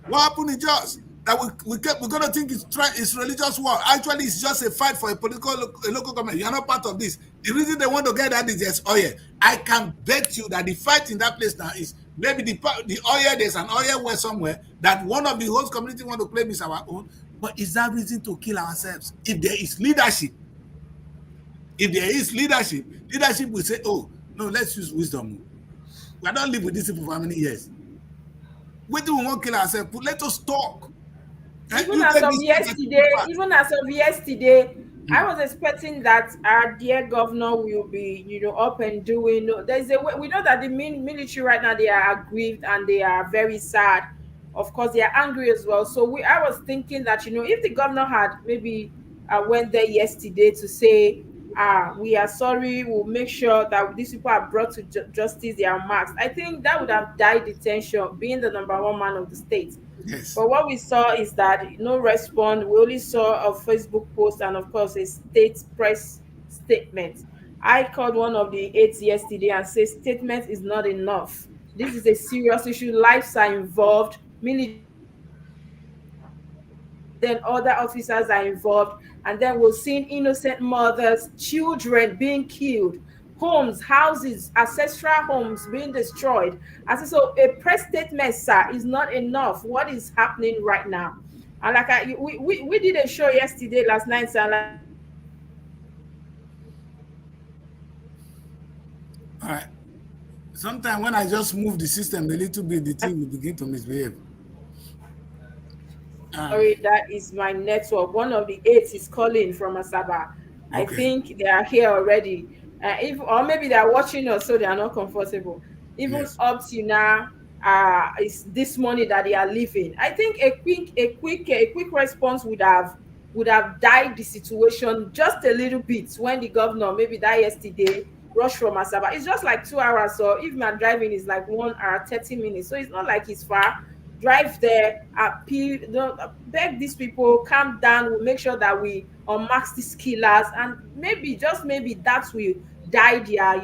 [SPEAKER 1] What happened in Jos? That we're gonna think it's religious war. Actually, it's just a fight for a local government. You are not part of this. The reason they want to get that is there's oil. I can bet you that the fight in that place now is maybe the oil. There's an oil well somewhere that one of the host community want to claim is our own. But is that reason to kill ourselves? If there is leadership, leadership will say, "Oh no, let's use wisdom. We don't live with these people for how many years? Wait till we won't kill ourselves. Let us talk.
[SPEAKER 5] even
[SPEAKER 1] You
[SPEAKER 5] as
[SPEAKER 1] take
[SPEAKER 5] of
[SPEAKER 1] this
[SPEAKER 5] yesterday,
[SPEAKER 1] part.
[SPEAKER 5] even as of yesterday, I
[SPEAKER 1] Mm.
[SPEAKER 5] was expecting that our dear governor will be, up and doing. There's a way we know that the military right now, they are aggrieved and they are very sad. Of course, they are angry as well. So I was thinking that if the governor had maybe went there yesterday to say, we are sorry, we'll make sure that these people are brought to justice, they are marked. I think that would have died the tension, being the number one man of the state.
[SPEAKER 1] Yes.
[SPEAKER 5] But what we saw is that no response. We only saw a Facebook post and, of course, a state press statement. I called one of the aides yesterday and said statement is not enough. This is a serious issue. Lives are involved. Military are involved. And then other officers are involved. And then we're seeing innocent mothers, children being killed, homes, houses, ancestral homes being destroyed. I said, so a press statement, sir, is not enough. What is happening right now? And like we did a show yesterday, last night, sir. And like I said,
[SPEAKER 1] All right. Sometimes when I just move the system a little bit, the thing will begin to misbehave.
[SPEAKER 5] sorry, that is my network. One of the aides is calling from Asaba. I
[SPEAKER 1] Okay.
[SPEAKER 5] think they are here already. If or maybe they are watching us, so they are not comfortable. Even
[SPEAKER 1] Yes.
[SPEAKER 5] up to now, it's this morning that they are leaving. I think a quick response would have died the situation just a little bit when the governor maybe that yesterday rush from Asaba. It's just like 2 hours. So if I'm driving, it's like 1 hour, 30 minutes. So it's not like it's far. Drive there, appeal, beg these people, calm down. We'll make sure that we unmask these killers, and maybe, just maybe, that will die their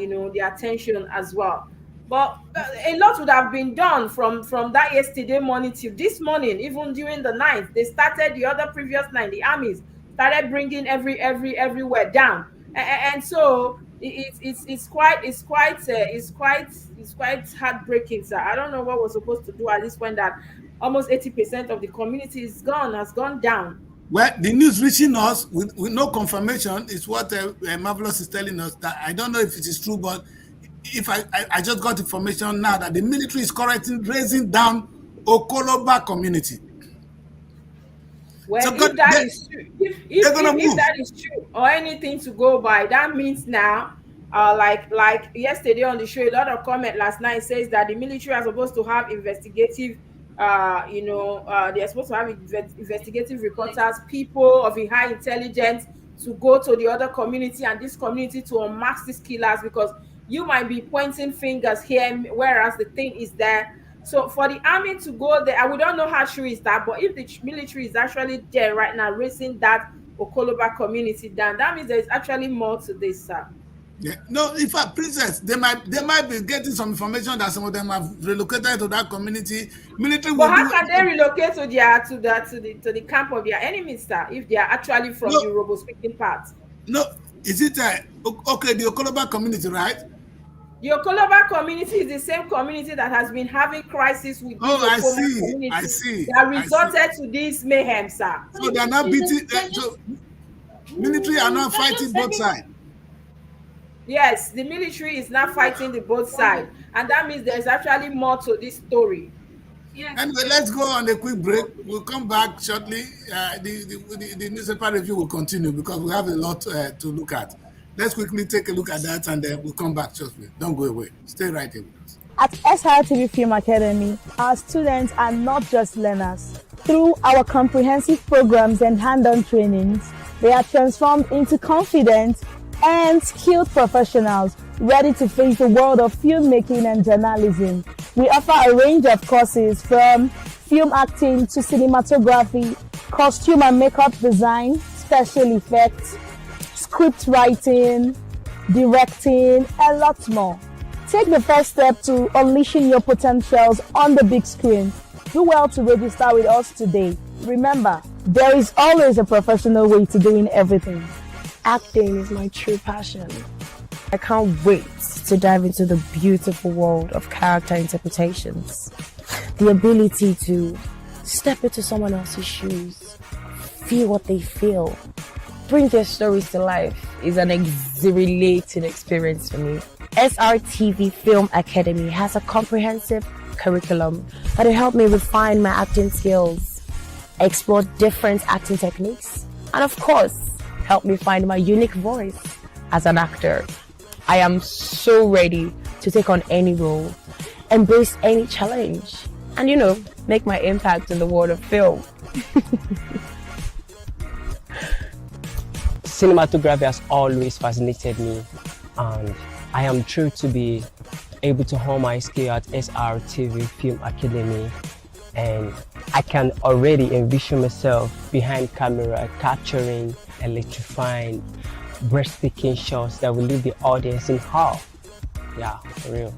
[SPEAKER 5] attention as well. But a lot would have been done from that yesterday morning till this morning, even during the night. They started the other previous night. The armies started bringing everywhere down, and so it's quite heartbreaking, sir. I don't know what we're supposed to do at this point, that almost 80% of the community has gone down.
[SPEAKER 1] Well, the news reaching us with no confirmation is what Marvelous is telling us. That I don't know if it is true, but if I just got information now that the military is currently raising down Okoloba community.
[SPEAKER 5] Well,
[SPEAKER 1] So
[SPEAKER 5] if that is true, if
[SPEAKER 1] move.
[SPEAKER 5] that is true, or anything to go by, that means now, like yesterday on the show, a lot of comment last night says that the military are supposed to have investigative, they're supposed to have investigative reporters, people of a high intelligence, to go to the other community and this community to unmask these killers, because you might be pointing fingers here, whereas the thing is there. So for the army to go there, we don't know how true is that, but if the military is actually there right now raising that Okoloba community down, that means there's actually more to this, sir.
[SPEAKER 1] Yeah. No, in fact, Princess, they might be getting some information that some of them have relocated to that community. Military
[SPEAKER 5] But how can they relocate to the camp of their enemies, sir, if they are actually from the Yoruba-speaking part?
[SPEAKER 1] No, is it okay? The Okoloba community, right?
[SPEAKER 5] The Okoloba community is the same community that has been having crisis with the community.
[SPEAKER 1] I see.
[SPEAKER 5] That resorted to this mayhem, sir.
[SPEAKER 1] So they are now beating. So military are now fighting both sides.
[SPEAKER 5] Yes, the military is now fighting the both sides, and that means there's actually more to this story.
[SPEAKER 6] Yes.
[SPEAKER 1] Anyway, let's go on a quick break. We'll come back shortly. The newspaper review will continue because we have a lot to look at. Let's quickly take a look at that, and then we'll come back shortly. Don't go away. Stay right here with us.
[SPEAKER 7] At Srtv Film Academy, our students are not just learners. Through our comprehensive programs and hand-on trainings, they are transformed into confident and skilled professionals ready to face the world of filmmaking and journalism. We offer a range of courses from film acting to cinematography, costume and makeup design, special effects, script writing, directing, and lots more. Take the first step to unleashing your potentials on the big screen. Do well to register with us today. Remember, there is always a professional way to doing everything. Acting is my true passion. I can't wait to dive into the beautiful world of character interpretations. The ability to step into someone else's shoes, feel what they feel, bring their stories to life is an exhilarating experience for me. Srtv Film Academy has a comprehensive curriculum that will help me refine my acting skills, explore different acting techniques, and of course, help me find my unique voice as an actor. I am so ready to take on any role, embrace any challenge, and make my impact in the world of film.
[SPEAKER 8] Cinematography has always fascinated me, and I am thrilled to be able to hone my skill at Srtv Film Academy, and I can already envision myself behind camera capturing electrifying, breathtaking shots that will leave the audience in awe. Yeah, for real.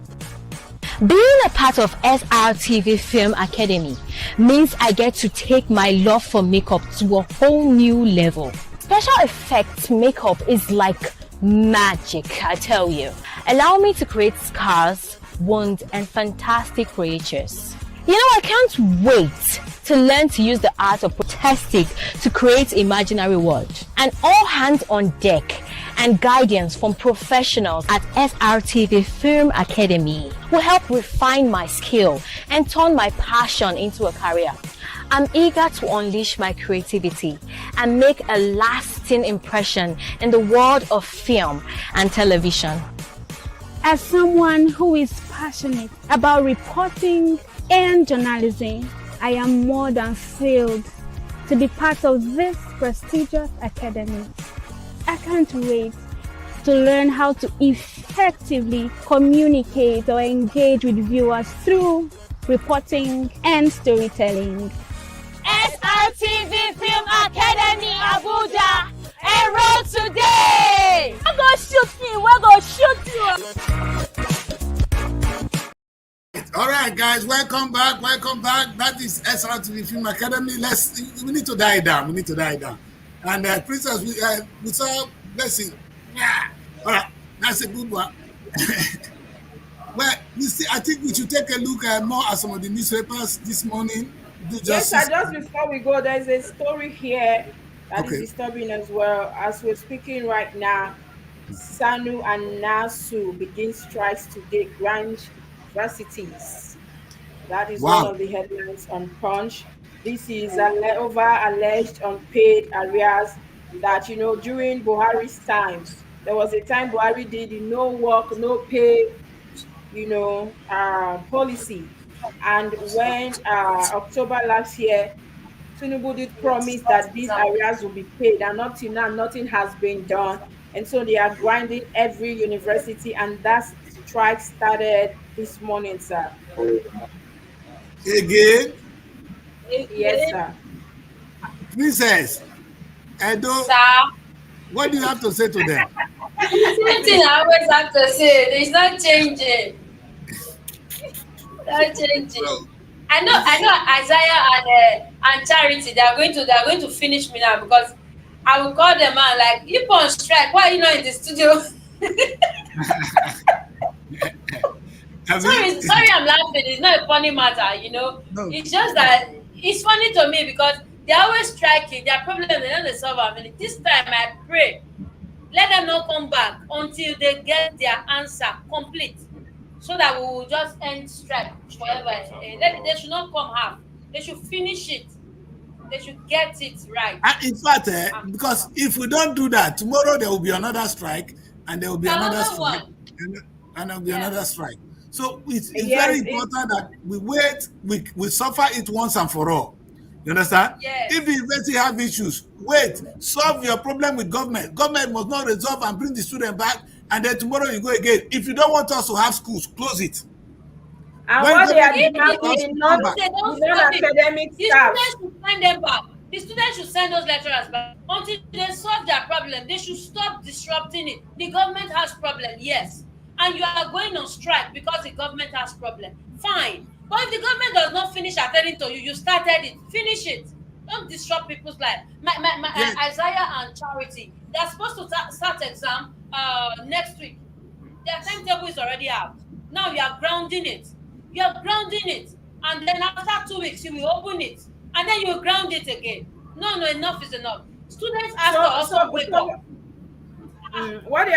[SPEAKER 9] Being a part of Srtv Film Academy means I get to take my love for makeup to a whole new level. Special effects makeup is like magic, I tell you. Allow me to create scars, wounds, and fantastic creatures. I can't wait to learn to use the art of protesting to create imaginary world. And all hands on deck and guidance from professionals at Srtv Film Academy will help refine my skill and turn my passion into a career. I'm eager to unleash my creativity and make a lasting impression in the world of film and television.
[SPEAKER 10] As someone who is passionate about reporting and journalism, I am more than thrilled to be part of this prestigious academy. I can't wait to learn how to effectively communicate or engage with viewers through reporting and storytelling.
[SPEAKER 9] SRTV Film Academy Abuja, enroll today!
[SPEAKER 7] We're gonna shoot you. We're gonna shoot you.
[SPEAKER 1] All right, guys, welcome back. Welcome back. That is Srtv Film Academy. We need to die down. We need to die down. And Princess, we saw. Let's see. Yeah. All right, that's a good one. Well, you see, I think we should take a look more at some of the newspapers this morning.
[SPEAKER 5] Yes, sir. Just before we go, there's a story here that is
[SPEAKER 1] Okay.
[SPEAKER 5] disturbing as well. As we're speaking right now, SANU and NASU begin strikes today, grand universities. That is one
[SPEAKER 1] Wow.
[SPEAKER 5] of the headlines on Punch. This is over alleged unpaid arrears that, during Buhari's time, there was a time Buhari did the no work, no pay, policy. And when October last year, Tinubu did promise that these areas will be paid, and up till now, nothing has been done. And so they are grinding every university, and that strike started this morning, sir.
[SPEAKER 1] Again,
[SPEAKER 5] Yes, sir.
[SPEAKER 1] Princess, Edo,
[SPEAKER 3] Sir,
[SPEAKER 1] what do you have to say to them?
[SPEAKER 3] same thing I always have to say. It's not changing. Not changing. I know Isaiah and Charity, they are going to finish me now, because I will call them out like, you on strike, why are you not in the studio? Sorry, I'm laughing. It's not a funny matter,
[SPEAKER 1] No.
[SPEAKER 3] It's just that it's funny to me because they always striking. Their problem, they don't solve. I mean, this time I pray, let them not come back until they get their answer complete, so that we will just end strike forever. They should not come half. They should finish it. They should get it right.
[SPEAKER 1] In fact, because if we don't do that, tomorrow there will be another strike, and there will be another strike, and there will be another strike. So it's very important that we wait, we suffer it once and for all. You understand?
[SPEAKER 3] Yes.
[SPEAKER 1] If the university have issues, wait, solve your problem with government. Government must not resolve and bring the student back, and then tomorrow you go again. If you don't want us to have schools, close it.
[SPEAKER 5] And
[SPEAKER 1] When
[SPEAKER 5] what they are
[SPEAKER 1] government
[SPEAKER 5] demanding,
[SPEAKER 1] does
[SPEAKER 5] not
[SPEAKER 3] They don't
[SPEAKER 5] the
[SPEAKER 3] stop it.
[SPEAKER 5] non-academic
[SPEAKER 3] The
[SPEAKER 5] staff.
[SPEAKER 3] students should send them back. The students should send those lecturers back until they solve their problem. They should stop disrupting it. The government has problem, yes, and you are going on strike because the government has problem. Fine, but if the government does not finish attending to you, you started it. Finish it. Don't disrupt people's life.
[SPEAKER 1] Yes.
[SPEAKER 3] Isaiah and Charity, they are supposed to start exam next week. Their timetable is already out. Now you are grounding it. You are grounding it, and then after 2 weeks you will open it, and then you will ground it again. No, enough is enough. Students have to also wake up.
[SPEAKER 5] What they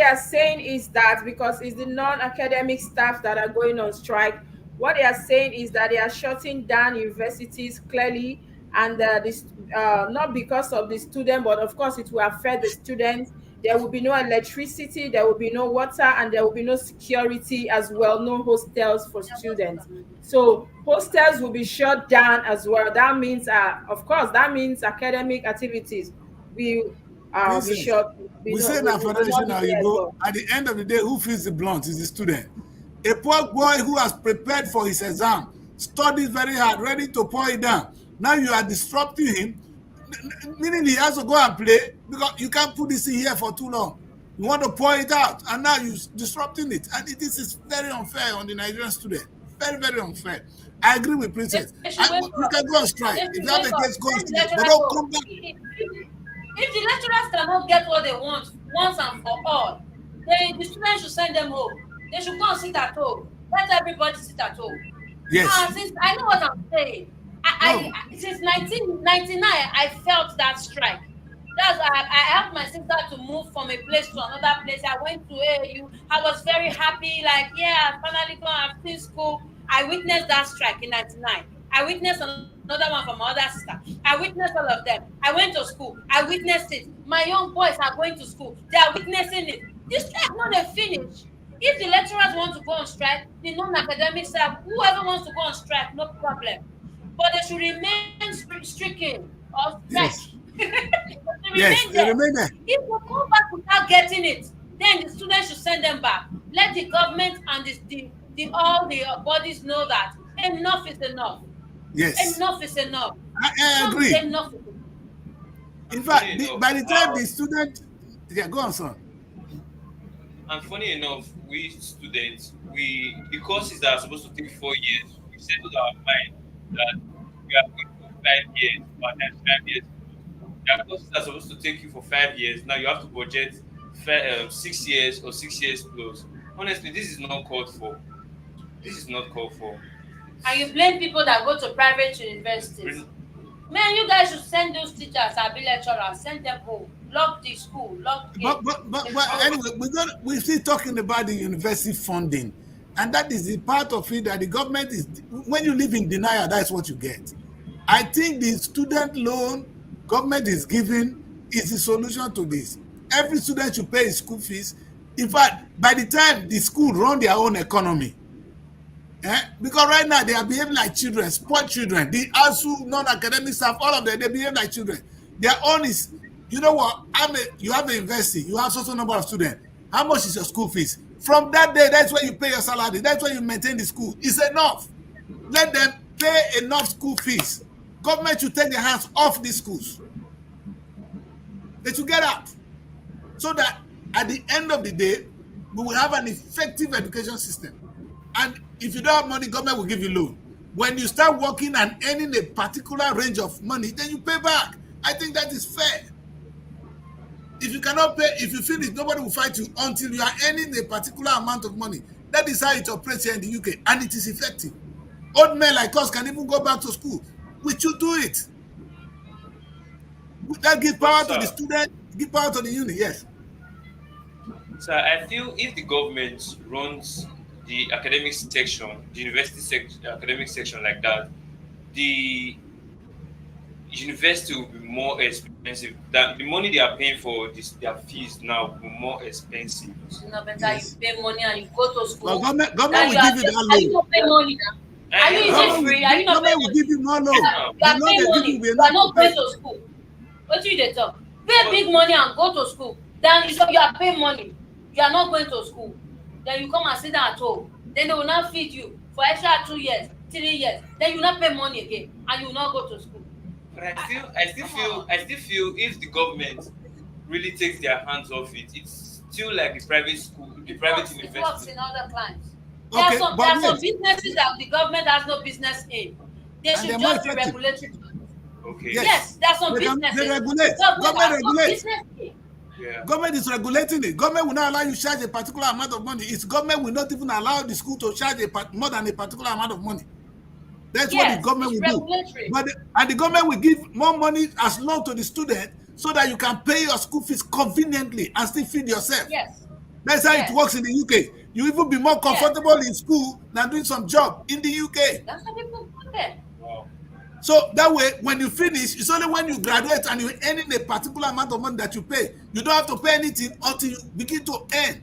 [SPEAKER 5] are saying is that because it's the non-academic staff that are going on strike, what they are saying is that they are shutting down universities clearly, and this not because of the student, but of course it will affect the students. There will be no electricity, there will be no water, and there will be no security as well, no hostels for students. So hostels will be shut down as well. That means, of course, that means academic activities will be shut.
[SPEAKER 1] We say in our federation now, you go, at the end of the day, who feels the blunt is the student. A poor boy who has prepared for his exam, studied very hard, ready to pour it down. Now you are disrupting him, meaning he has to go and play, because you can't put this in here for too long. You want to pour it out, and now you're disrupting it. And this is very unfair on the Nigerian student. Very, very unfair. I agree with Princess. You can go on strike. If you have a case, go on strike. But don't come back.
[SPEAKER 3] If the lecturers cannot get what they want once and for all, the students should send them home. They should go and sit at home. Let everybody sit at home.
[SPEAKER 1] Yes.
[SPEAKER 3] Since I know what I'm saying. Since 1999, I felt that strike. That's why I helped my sister to move from a place to another place. I went to AAU. I was very happy. Like, yeah, I finally gone. I've seen school. I witnessed that strike in 99. I witnessed another one from my other sister. I witnessed all of them. I went to school. I witnessed it. My young boys are going to school. They are witnessing it. This strike not a finish. If the lecturers want to go on strike, the non-academic staff, whoever wants to go on strike, no problem. But they should remain stricken or strike.
[SPEAKER 1] Yes.
[SPEAKER 3] They
[SPEAKER 1] Yes,
[SPEAKER 3] remain
[SPEAKER 1] they
[SPEAKER 3] there.
[SPEAKER 1] remain there.
[SPEAKER 3] If they come back without getting it, then the students should send them back. Let the government and the all the bodies know that enough is enough.
[SPEAKER 1] Yes,
[SPEAKER 3] Enough is enough.
[SPEAKER 1] I
[SPEAKER 3] Enough is
[SPEAKER 1] agree.
[SPEAKER 3] enough.
[SPEAKER 1] In
[SPEAKER 4] And funny
[SPEAKER 1] fact,
[SPEAKER 4] enough,
[SPEAKER 1] by the time the student, yeah, go on, son.
[SPEAKER 4] we students, we the courses that are supposed to take 4 years, we settled our mind that we are going for 5 years, but then 5 years. There are courses that are supposed to take you for 5 years. Now you have to budget 6 years or 6 years plus. Honestly, this is not called for. This is not called for.
[SPEAKER 3] And you blame people that go to private universities. Man, you guys should send those teachers and be lecturers, send them home. Lock the school, lock the gate.
[SPEAKER 1] But anyway, we're still talking about the university funding, and that is the part of it that the government is. When you live in denial, that's what you get. I think the student loan government is giving is the solution to this. Every student should pay his school fees. In fact, by the time the school run their own economy, because right now they are behaving like children, spoiled children. The ASU, non-academic staff, all of them, they behave like children. Their own is, you know what? You have a university, you have such a number of students. How much is your school fees? From that day, that's where you pay your salary. That's where you maintain the school. It's enough. Let them pay enough school fees. Government should take their hands off these schools. They should get out. So that at the end of the day, we will have an effective education system. And if you don't have money, government will give you loan. When you start working and earning a particular range of money, then you pay back. I think that is fair. If you cannot pay, if you finish, nobody will fight you until you are earning a particular amount of money. That is how it operates here in the UK, and it is effective. Old men like us can even go back to school. We should do it. That give power to the student, give power to the uni. Yes.
[SPEAKER 4] So I feel if the government runs the academic section, the university section, academic section like that, the university will be more expensive. That the money they are paying for their fees now will be more expensive.
[SPEAKER 3] You know, better you pay money and you go to school.
[SPEAKER 1] Well, government will give you that loan.
[SPEAKER 3] Are you not paying money now? Are you using free? Are you not paying
[SPEAKER 1] will
[SPEAKER 3] money?
[SPEAKER 1] give you more loan.
[SPEAKER 3] You are paying money. You are not going to school. What do you talk? Pay big money and go to school. Then you are paying money. You are not going to school. Then you come and sit down at home. Then they will not feed you for extra 2 years, 3 years. Then you will not pay money again, and you will not go to school.
[SPEAKER 4] But I still feel if the government really takes their hands off it, it's still like the private school, the private university.
[SPEAKER 3] It works in other clients.
[SPEAKER 1] Okay,
[SPEAKER 3] There are some businesses that the government has no business in. They should just be regulatory.
[SPEAKER 4] Okay.
[SPEAKER 3] Yes, there are some businesses.
[SPEAKER 1] They regulate. Government regulates.
[SPEAKER 4] Yeah.
[SPEAKER 1] Government is regulating it. Government will not allow you to charge a particular amount of money. Its government will not even allow the school to charge more than a particular amount of money. That's what the government will do. And the government will give more money as loan to the student so that you can pay your school fees conveniently and still feed yourself.
[SPEAKER 3] Yes.
[SPEAKER 1] That's how it works in the UK. You even be more comfortable in school than doing some job in the UK.
[SPEAKER 3] That's how people put there.
[SPEAKER 4] Wow.
[SPEAKER 1] So that way, when you finish, it's only when you graduate and you're earning a particular amount of money that you pay. You don't have to pay anything until you begin to earn.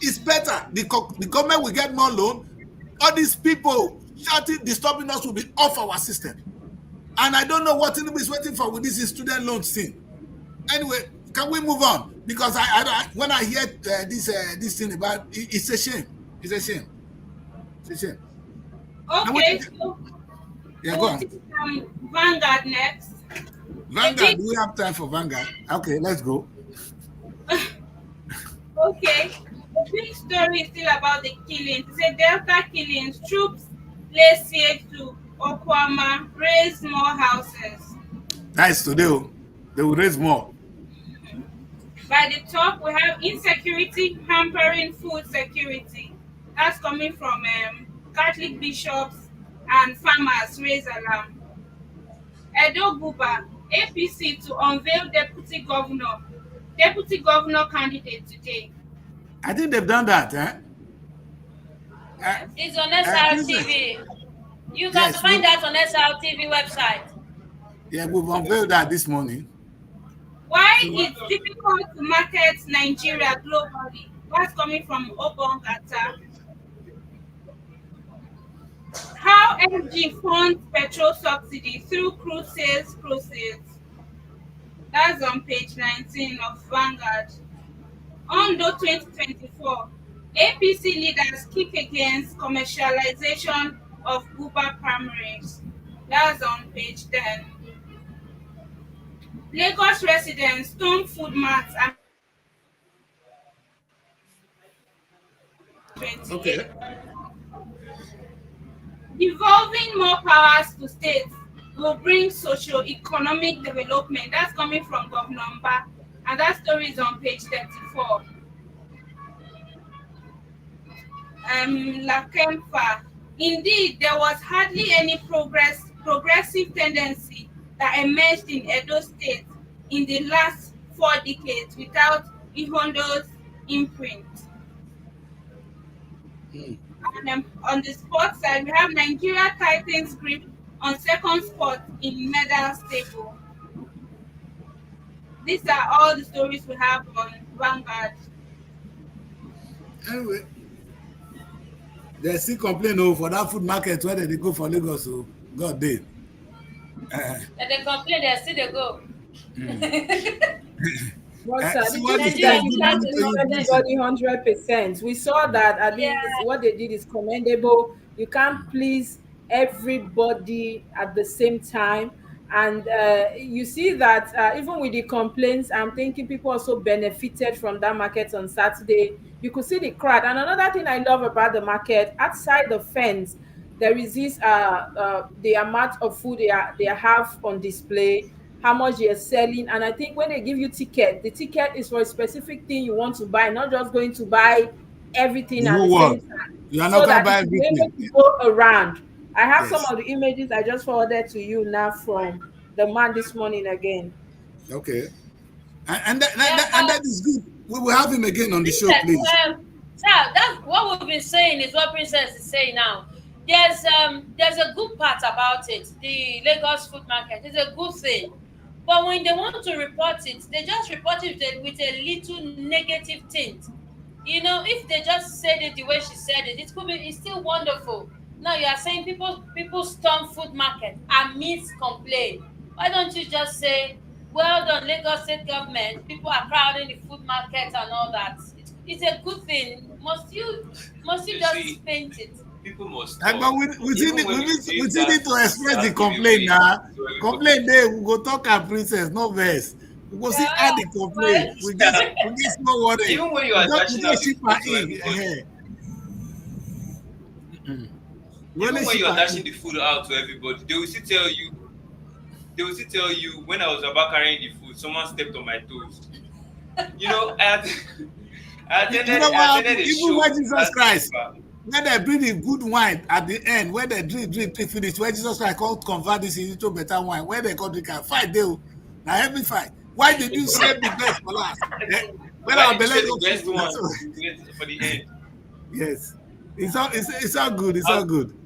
[SPEAKER 1] It's better. The government will get more loan. All these people shouting, disturbing us will be off our system. And I don't know what Tinubu is waiting for with this student loan thing. Anyway, can we move on? Because when I hear this thing about it's a shame. It's a shame. It's a shame.
[SPEAKER 6] Okay, so
[SPEAKER 1] yeah, go on.
[SPEAKER 6] Vanguard next.
[SPEAKER 1] Vanguard, do we have time for Vanguard? Okay, let's go.
[SPEAKER 6] Okay, the big story is still about the killings. It's a Delta killings. Troops lay siege to Okwama, raise more houses.
[SPEAKER 1] Nice today. They will raise more.
[SPEAKER 6] By the top, we have insecurity hampering food security. That's coming from Catholic bishops and farmers raise alarm. Edo Guba, APC to unveil deputy governor candidate today.
[SPEAKER 1] I think they've done that.
[SPEAKER 3] It's on Srtv. You can find that on Srtv website.
[SPEAKER 1] Yeah, we've unveiled that this morning.
[SPEAKER 6] Why it's difficult to market Nigeria globally? That's coming from Obongata. How MG funds petrol subsidy through crude sales proceeds. That's on page 19 of Vanguard. Ondo 2024. APC leaders kick against commercialization of Uber primaries. That's on page 10. Lagos residents stone food mats and
[SPEAKER 1] Okay.
[SPEAKER 6] 28. Devolving more powers to states will bring socio-economic development. That's coming from Governor Mba, and that story is on page 34. Lakemfa. Indeed, there was hardly any progressive tendency that emerged in Edo State in the last 4 decades without Ihondo's imprint.
[SPEAKER 1] Hmm.
[SPEAKER 6] And on the sports side, we have Nigeria Titans grip on second spot in medal table. These are all the stories we have on Vanguard.
[SPEAKER 1] Anyway, they still complain for that food market where they go for Lagos. Oh, God damn.
[SPEAKER 3] And they complain, they still they go.
[SPEAKER 5] But the
[SPEAKER 1] See what
[SPEAKER 5] thing
[SPEAKER 1] the
[SPEAKER 5] is that
[SPEAKER 1] state
[SPEAKER 3] Nigerian
[SPEAKER 5] you
[SPEAKER 1] give
[SPEAKER 5] can't
[SPEAKER 1] money
[SPEAKER 3] started
[SPEAKER 1] to
[SPEAKER 5] please
[SPEAKER 1] you,
[SPEAKER 3] complain.
[SPEAKER 1] blessing.
[SPEAKER 5] everybody 100%. We saw that at
[SPEAKER 3] Yeah,
[SPEAKER 5] least what they did is commendable. You can't please everybody at the same time. And you see that even with the complaints, I'm thinking people also benefited from that market on Saturday. You could see the crowd. And another thing I love about the market, outside the fence, there is this the amount of food they have on display, how much you're selling. And I think when they give you ticket, the ticket is for a specific thing you want to buy, not just going to buy everything
[SPEAKER 1] The
[SPEAKER 5] at the
[SPEAKER 1] whole
[SPEAKER 5] same
[SPEAKER 1] world.
[SPEAKER 5] time,
[SPEAKER 1] You are not
[SPEAKER 5] so
[SPEAKER 1] going to
[SPEAKER 5] that
[SPEAKER 1] buy
[SPEAKER 5] it will be able
[SPEAKER 1] everything.
[SPEAKER 5] to go around. I have some
[SPEAKER 1] Yes.
[SPEAKER 5] of the images I just forwarded to you now from the man this morning again.
[SPEAKER 1] Okay. And that
[SPEAKER 3] yeah.
[SPEAKER 1] is good. We will have him again on the show,
[SPEAKER 3] Princess,
[SPEAKER 1] please.
[SPEAKER 3] sir, that's what we've been saying is what Princess is saying now. There's a good part about it. The Lagos food market is a good thing, but when they want to report it, they just report it with a little negative tint. You know, if they just said it the way she said it, it could be it's still wonderful. Now you are saying people storm food market amidst complaint. Why don't you just say, well done, Lagos State government, people are crowding the food market and all that. It's a good thing. Must you
[SPEAKER 4] You
[SPEAKER 3] just
[SPEAKER 4] see,
[SPEAKER 3] paint it?
[SPEAKER 4] people must
[SPEAKER 1] But
[SPEAKER 4] talk.
[SPEAKER 1] we still
[SPEAKER 4] Even
[SPEAKER 1] need,
[SPEAKER 4] when we
[SPEAKER 1] we
[SPEAKER 4] give
[SPEAKER 1] still need to express the
[SPEAKER 4] that
[SPEAKER 1] complaint
[SPEAKER 4] giveaway
[SPEAKER 1] now.
[SPEAKER 4] to everybody.
[SPEAKER 1] Complaint there, we go talk our princess, no verse. We go see add the complaint. We get no worry.
[SPEAKER 4] Even when you
[SPEAKER 1] We
[SPEAKER 4] are
[SPEAKER 1] just we
[SPEAKER 4] dashing out
[SPEAKER 1] just
[SPEAKER 4] the
[SPEAKER 1] ship her
[SPEAKER 4] food to
[SPEAKER 1] in.
[SPEAKER 4] everybody,
[SPEAKER 1] We
[SPEAKER 4] even
[SPEAKER 1] only
[SPEAKER 4] when
[SPEAKER 1] ship
[SPEAKER 4] you are
[SPEAKER 1] her in.
[SPEAKER 4] dashing the food out to everybody, they will still tell you when I was about carrying the food, someone stepped on my toes. You know,
[SPEAKER 1] You know
[SPEAKER 4] I
[SPEAKER 1] what
[SPEAKER 4] attended
[SPEAKER 1] happened?
[SPEAKER 4] a
[SPEAKER 1] Even when
[SPEAKER 4] show
[SPEAKER 1] Jesus
[SPEAKER 4] last
[SPEAKER 1] Christ,
[SPEAKER 4] December.
[SPEAKER 1] when they bring the good wine at the end, when they drink finish, when Jesus Christ can't convert this into better wine, when they come drink and fight, they will. Now every fight. Why did you save the best for last? Eh? When
[SPEAKER 4] Why
[SPEAKER 1] our
[SPEAKER 4] did you
[SPEAKER 1] belly
[SPEAKER 4] say the
[SPEAKER 1] go
[SPEAKER 4] best
[SPEAKER 1] full.
[SPEAKER 4] one
[SPEAKER 1] So,
[SPEAKER 4] for the end?
[SPEAKER 1] yes. It's all good. It's
[SPEAKER 4] I
[SPEAKER 1] all
[SPEAKER 4] was,
[SPEAKER 1] good.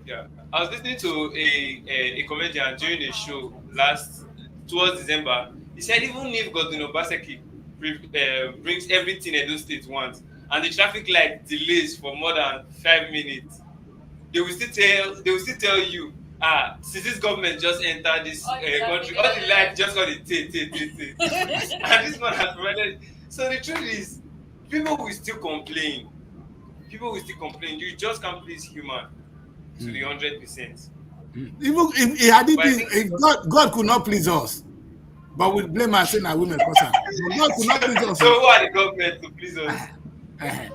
[SPEAKER 4] yeah, I was listening to a comedian during a show last towards December. He said even if Godwin Obaseki brings everything Edo State wants and the traffic light delays for more than 5 minutes, they will still tell you, since this government just entered this
[SPEAKER 3] All the traffic
[SPEAKER 4] country, all the light
[SPEAKER 3] lights.
[SPEAKER 4] just got a tay. And this man has provided. So the truth is, people will still complain. People will still complain. You just can't please human to the 100%.
[SPEAKER 1] Even if it had it
[SPEAKER 4] But I
[SPEAKER 1] been,
[SPEAKER 4] think
[SPEAKER 1] if God could not please us, but we blame and say that women cause am. But God could not please us.
[SPEAKER 4] so who are the government to please us?
[SPEAKER 1] Eh.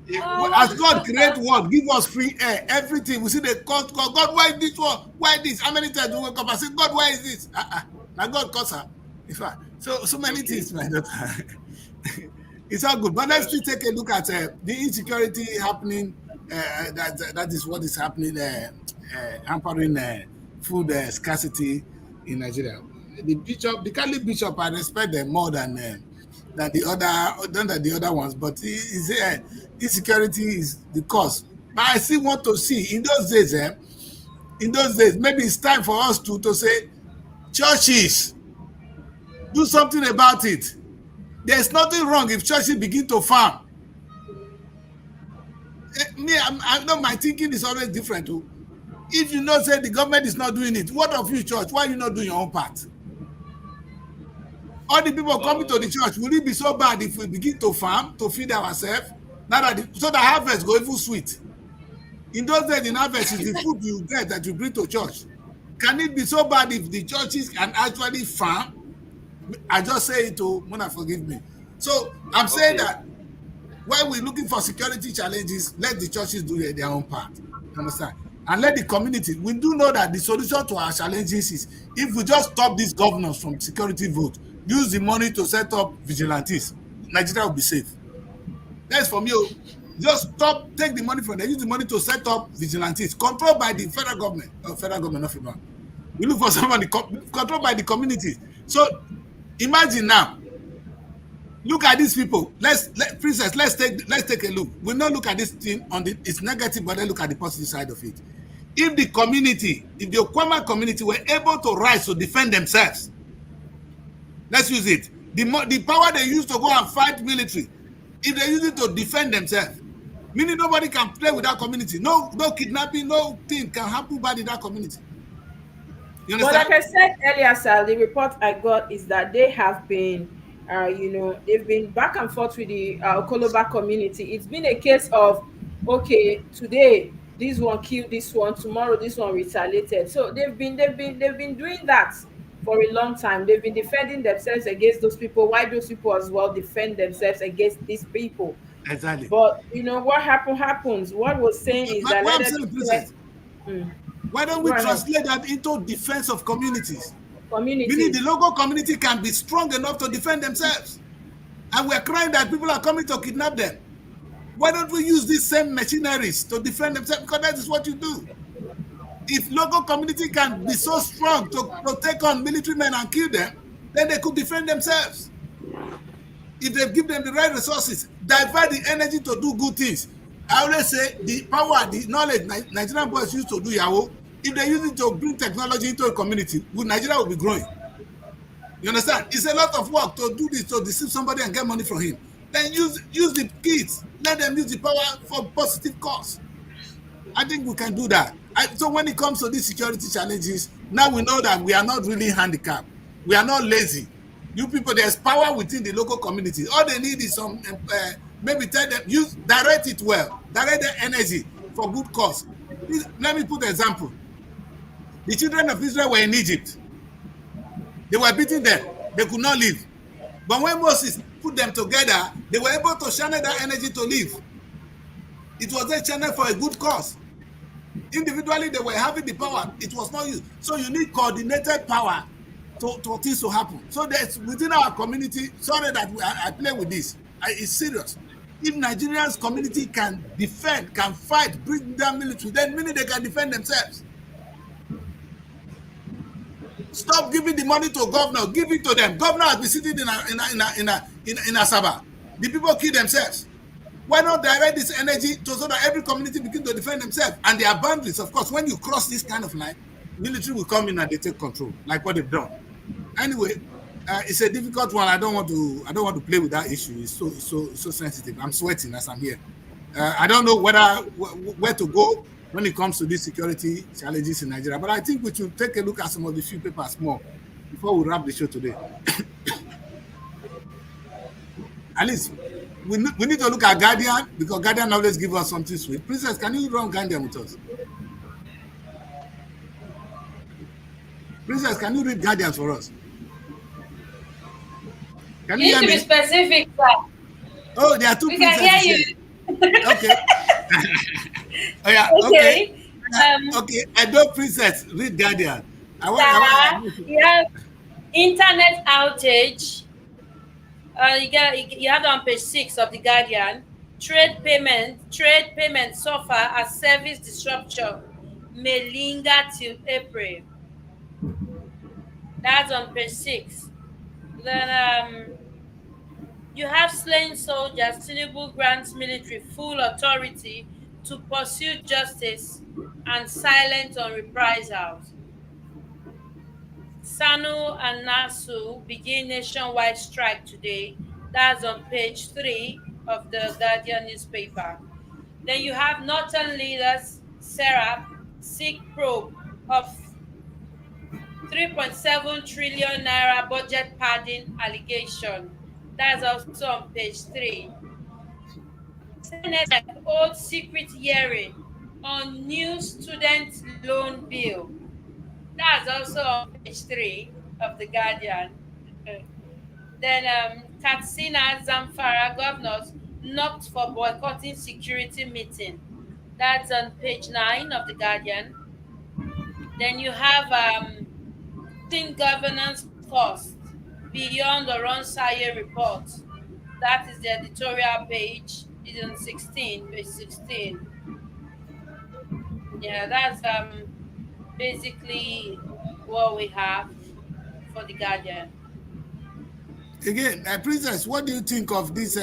[SPEAKER 4] If
[SPEAKER 1] As
[SPEAKER 3] What
[SPEAKER 1] God
[SPEAKER 3] what
[SPEAKER 1] create world, give us free air, everything. We see the God, why this one? Why this? How many times do we wake up and say, God, why is this? Now God cause her. In fact, so many
[SPEAKER 4] okay,
[SPEAKER 1] things, my daughter. It's all good. But let's
[SPEAKER 4] that's
[SPEAKER 1] still
[SPEAKER 4] true.
[SPEAKER 1] take a look at the insecurity happening. That is what is happening, hampering food scarcity in Nigeria. The Catholic bishop, I respect them more than the other ones, but insecurity is the cause. But I still want to see in those days, maybe it's time for us to say, churches, do something about it. There's nothing wrong if churches begin to farm. I know my thinking is always different too. If you know say the government is not doing it, what of you, church? Why you not doing your own part? All the people coming to
[SPEAKER 4] Oh,
[SPEAKER 1] the church, will it be so bad if we begin to farm to feed ourselves? Now that so the harvest go even sweet. In those days, in harvest is the food you get that you bring to church. Can it be so bad if the churches can actually farm? I just say it to Mona, forgive me. So I'm saying
[SPEAKER 4] okay.
[SPEAKER 1] that while we're looking for security challenges, let the churches do their own part. You understand? And let the community. We do know that the solution to our challenges is if we just stop these governors from security vote, use the money to set up vigilantes, Nigeria will be safe. That's from you. Just stop, take the money from them, use the money to set up vigilantes, controlled by the federal government. Federal government, not federal. We look for somebody controlled by the communities. So imagine now, look at these people. Princess, let's take a look. We'll not look at this thing on the it's negative, but then look at the positive side of it. If the community, if the Okwama community were able to rise to defend themselves, let's use it. The power they use to go and fight military, if they use it to defend themselves, meaning nobody can play with that community. No kidnapping, no thing can happen bad in that community. You
[SPEAKER 5] But like
[SPEAKER 1] understand?
[SPEAKER 5] I said earlier, sir, the report I got is that they have been, they've been back and forth with the Okoloba community. It's been a case of, okay, today this one killed this one, tomorrow this one retaliated. So they've been doing that for a long time. They've been defending themselves against those people. Why those people as well defend themselves against these people?
[SPEAKER 1] Exactly.
[SPEAKER 5] But what happens. What was saying is that
[SPEAKER 1] What
[SPEAKER 5] let
[SPEAKER 1] I'm
[SPEAKER 5] them
[SPEAKER 1] saying,
[SPEAKER 5] declare.
[SPEAKER 1] Princess, why don't
[SPEAKER 5] Go
[SPEAKER 1] we
[SPEAKER 5] ahead.
[SPEAKER 1] translate that into defense of communities? Meaning the
[SPEAKER 5] Communities.
[SPEAKER 1] local community can be strong enough to defend themselves. And we're crying that people are coming to kidnap them. Why don't we use these same machineries to defend themselves? Because that is what you do. If local community can be so strong to take on military men and kill them, then they could defend themselves. If they give them the right resources, divert the energy to do good things. I always say the power, the knowledge Nigerian boys used to do Yahoo, if they use it to bring technology into a community, Nigeria will be growing. You understand? It's a lot of work to do this, to deceive somebody and get money from him. Then use the kids. Let them use the power for positive cause. I think we can do that. So when it comes to these security challenges, now we know that we are not really handicapped. We are not lazy. You people, there's power within the local community. All they need is some, maybe tell them, direct it well. Direct their energy for good cause. Let me put an example. The children of Israel were in Egypt. They were beating them. They could not leave. But when Moses put them together, they were able to channel that energy to leave. It was a channel for a good cause. Individually, they were having the power. It was not used. So you need coordinated power to things to happen. So there's within our community, sorry that I play with this. It's serious. If Nigerians community can defend, can fight, bring down military, then meaning they can defend themselves. Stop giving the money to governor. Give it to them. Governor has been sitting in Asaba. The people kill themselves. Why not direct this energy so that every community begin to defend themselves? And there are boundaries, of course. When you cross this kind of line, military will come in and they take control, like what they've done. Anyway, it's a difficult one. I don't want to play with that issue. It's so sensitive. I'm sweating as I'm here. I don't know where to go when it comes to these security challenges in Nigeria. But I think we should take a look at some of the few papers more before we wrap the show today. At least we need to look at Guardian, because Guardian always give us something sweet. Princess, can you run Guardian with us? Princess, can you read Guardian for us? Can you
[SPEAKER 3] You
[SPEAKER 1] hear
[SPEAKER 3] need to be
[SPEAKER 1] me?
[SPEAKER 3] specific, sir.
[SPEAKER 1] Oh, there are two
[SPEAKER 3] We can
[SPEAKER 1] princesses
[SPEAKER 3] hear
[SPEAKER 1] here.
[SPEAKER 3] you.
[SPEAKER 1] Okay. Oh yeah. Okay.
[SPEAKER 3] Okay.
[SPEAKER 1] Okay. I know Princess read Guardian.
[SPEAKER 3] You have internet outage. You have it on page 6 of the Guardian. Trade payment suffer as service disruption may linger till April. That's on page 6. Then you have slain soldiers. Tinubu grants military full authority to pursue justice and silent on reprisals. Sanu and Nasu begin nationwide strike today. That's on page 3 of the Guardian newspaper. Then you have Northern leaders, Serap, seek probe of 3.7 trillion naira budget padding allegation. That's also on page 3. Senate holds secret hearing on new student loan bill. That's also on page 3 of The Guardian. Then Katsina, Zamfara governors knocked for boycotting security meeting. That's on page 9 of The Guardian. Then you have Teen governance cost beyond the Ronsaye report. That is the editorial page. It's on 16, page 16. Yeah, that's basically what we have for The Guardian.
[SPEAKER 1] Again, Princess, what do you think of these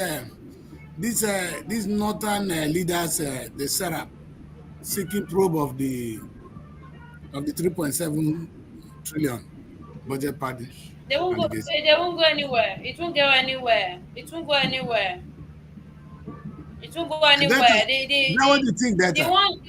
[SPEAKER 1] northern leaders, the Serap, seeking probe of the 3.7 trillion budget padding
[SPEAKER 3] They won't go.
[SPEAKER 1] allegation?
[SPEAKER 3] They won't go anywhere. It won't go anywhere. It won't go anywhere. It won't go
[SPEAKER 1] Delta,
[SPEAKER 3] anywhere.
[SPEAKER 1] now what do you think,
[SPEAKER 3] The
[SPEAKER 1] Delta?
[SPEAKER 3] one.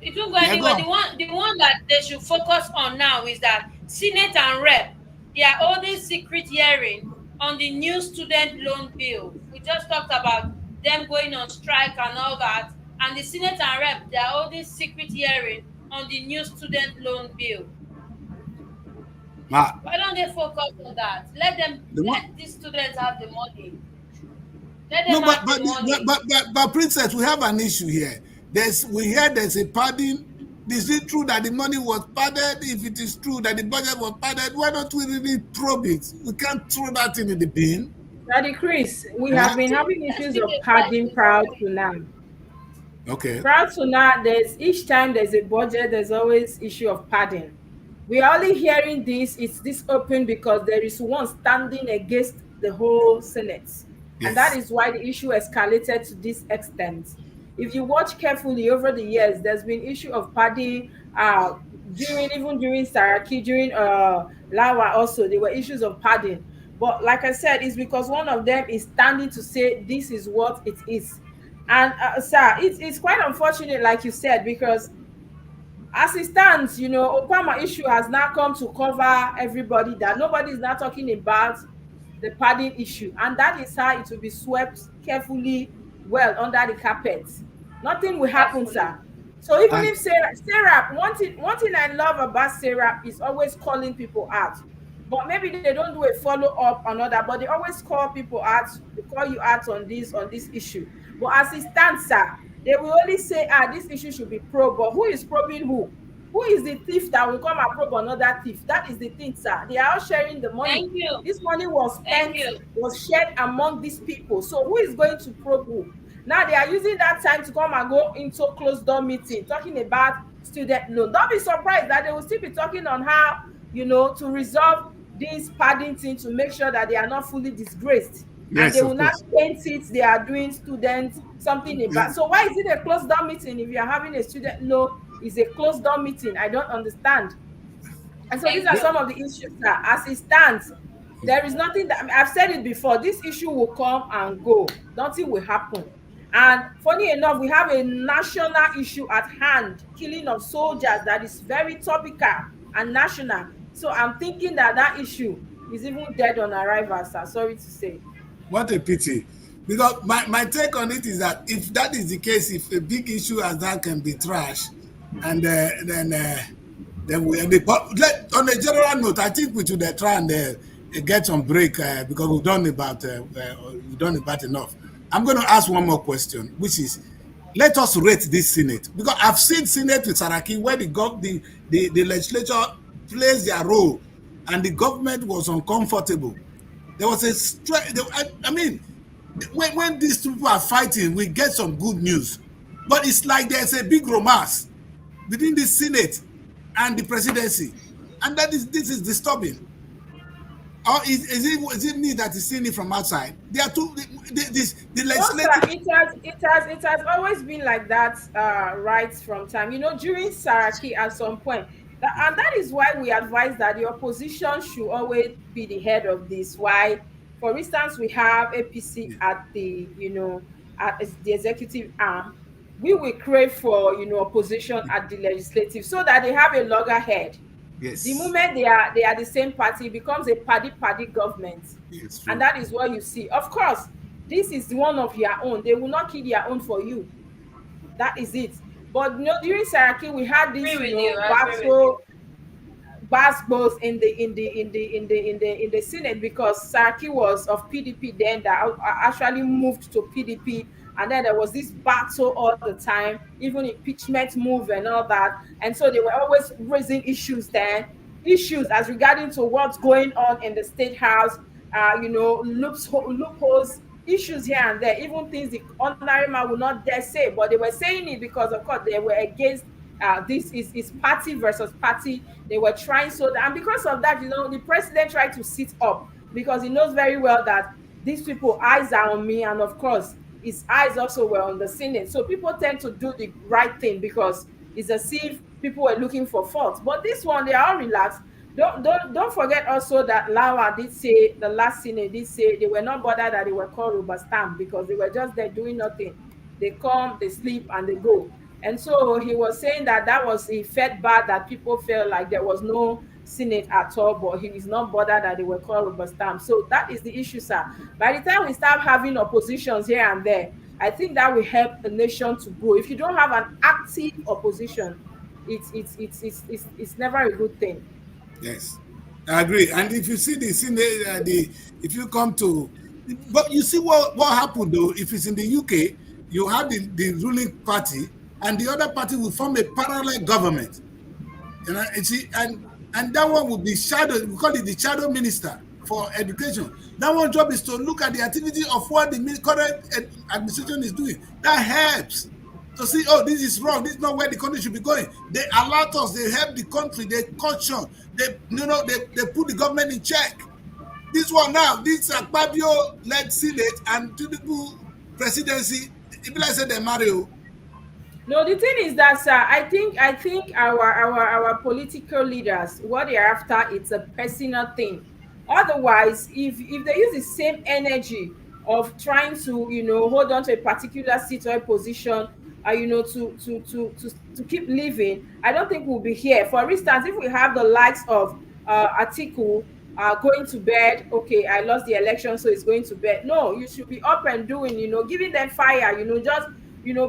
[SPEAKER 3] It won't go
[SPEAKER 1] Yeah, go
[SPEAKER 3] anywhere.
[SPEAKER 1] on.
[SPEAKER 3] The one that they should focus on now is that Senate and Rep, they are holding secret hearing on the new student loan bill. We just talked about them going on strike and all that, and the Senate and Rep, they are holding secret hearing on the new student loan bill.
[SPEAKER 1] Ma,
[SPEAKER 3] Why don't they focus on that? Let them,
[SPEAKER 1] the one,
[SPEAKER 3] let these students have the money. Let
[SPEAKER 1] no,
[SPEAKER 3] them have the money.
[SPEAKER 1] but Princess, we have an issue here. We hear there's a padding. Is it true that the money was padded? If it is true that the budget was padded, why don't we really probe it? We can't throw that in the bin.
[SPEAKER 5] Daddy Chris, we
[SPEAKER 1] Huh?
[SPEAKER 5] have been having
[SPEAKER 3] Let's
[SPEAKER 5] issues
[SPEAKER 3] pick
[SPEAKER 5] of
[SPEAKER 3] a
[SPEAKER 5] padding
[SPEAKER 3] fight.
[SPEAKER 5] proud to now.
[SPEAKER 1] Okay.
[SPEAKER 5] Proud to now, there's each time there's a budget, there's always issue of padding. We are only hearing this, it's this open because there is one standing against the whole Senate. And that
[SPEAKER 1] Yes.
[SPEAKER 5] is why the issue escalated to this extent. If you watch carefully over the years, there's been issue of padding during Saraki, during Lawa also, there were issues of padding. But like I said, it's because one of them is standing to say this is what it is. And sir, it's quite unfortunate, like you said, because as it stands, Obama issue has now come to cover everybody, that nobody is now talking about the padding issue. And that is how it will be swept carefully well under the carpet. Nothing will happen,
[SPEAKER 3] Carefully.
[SPEAKER 5] sir. So even
[SPEAKER 1] Thank
[SPEAKER 5] if Sarah, one thing I love about Sarah is always calling people out. But maybe they don't do a follow-up on other, but they always call people out, they call you out on this issue. But as it stands, sir, they will only say, this issue should be probed. But who is probing who? Who is the thief that will come and probe another thief? That is the thing, sir. They are all sharing the money.
[SPEAKER 3] Thank you.
[SPEAKER 5] This money was
[SPEAKER 3] Thank
[SPEAKER 5] spent,
[SPEAKER 3] you.
[SPEAKER 5] was shared among these people. So who is going to probe who? Now they are using that time to come and go into closed door meeting, talking about student loan. Don't be surprised that they will still be talking on how, to resolve this padding thing, to make sure that they are not fully disgraced. And
[SPEAKER 1] Yes,
[SPEAKER 5] they
[SPEAKER 1] of
[SPEAKER 5] will not
[SPEAKER 1] course.
[SPEAKER 5] paint it, they are doing students something about. So why is it a closed door meeting if you are having a student loan? Is a closed door meeting? I don't understand. And so these
[SPEAKER 3] Thank
[SPEAKER 5] are
[SPEAKER 3] you.
[SPEAKER 5] some of the issues that, as it stands, there is nothing that, I've said it before, this issue will come and go. Nothing will happen. And funny enough, we have a national issue at hand, killing of soldiers, that is very topical and national. So I'm thinking that that issue is even dead on arrival, sir. Sorry to say.
[SPEAKER 1] What a pity. Because my take on it is that if that is the case, if a big issue as that can be trashed, and then on a general note, I think we should try and get some break because we've done about enough. I'm going to ask one more question, which is, let us rate this Senate, because I've seen Senate with Saraki where the legislature plays their role and the government was uncomfortable. There was a I mean, when these people are fighting, we get some good news, but it's like there's a big romance between the Senate and the presidency, and this is disturbing. Or is it me that is seeing it from outside? There are two. The
[SPEAKER 5] No, sir,
[SPEAKER 1] legislative.
[SPEAKER 5] it has always been like that, right from time. During Saraki at some point. And that is why we advise that the opposition should always be the head of this. Why, for instance, we have APC at the executive arm. We will crave for opposition at the legislative, so that they have a loggerhead. The
[SPEAKER 1] Yes.
[SPEAKER 5] moment they are the same party, it becomes a party government,
[SPEAKER 1] It's
[SPEAKER 5] and
[SPEAKER 1] true.
[SPEAKER 5] that is what you see. Of course, this is one of your own. They will not kill their own for you. That is it. But during Saraki, we had
[SPEAKER 3] Agree
[SPEAKER 5] this,
[SPEAKER 3] with you. I agree with you.
[SPEAKER 5] battle Basbos in the Senate, because Saraki was of PDP then, that actually moved to PDP, and then there was this battle all the time, even impeachment move and all that, and so they were always raising issues then, issues as regarding to what's going on in the state house, loopholes, issues here and there, even things the ordinary man would not dare say, but they were saying it because of course they were against, this is party versus party. They were trying, so that, and because of that, the president tried to sit up, because he knows very well that these people eyes are on me, and of course his eyes also were on the Senate. So people tend to do the right thing because it's as if people were looking for fault. But this one, they are all relaxed. Don't forget also that Lawa did say, the last Senate did say, they were not bothered that they were called rubber stamp, because they were just there doing nothing. They come, they sleep, and they go. And so he was saying that that was, he felt bad that people felt like there was no Senate at all, but he is not bothered that they were called rubber stamp. So that is the issue, sir. By the time we start having oppositions here and there, I think that will help the nation to grow. If you don't have an active opposition, it's never a good thing.
[SPEAKER 1] Yes, I agree. And if you see the if you come to, but you see what happened though. If it's in the UK, you have the ruling party, and the other party will form a parallel government. And see, and that one will be shadow. We call it the shadow minister for education. That one job is to look at the activity of what the current administration is doing. That helps to see, oh, this is wrong. This is not where the country should be going. They alert us. They help the country. They caution. They put the government in check. This one now, this Akpabio led Senate and Tinubu presidency. People like say they marry.
[SPEAKER 5] No, the thing is that, sir, I think our political leaders, what they're after, it's a personal thing. Otherwise, if they use the same energy of trying to, hold on to a particular seat or a position, to keep living, I don't think we'll be here. For instance, if we have the likes of Atiku going to bed, okay, I lost the election, so it's going to bed. No, you should be up and doing, giving them fire, just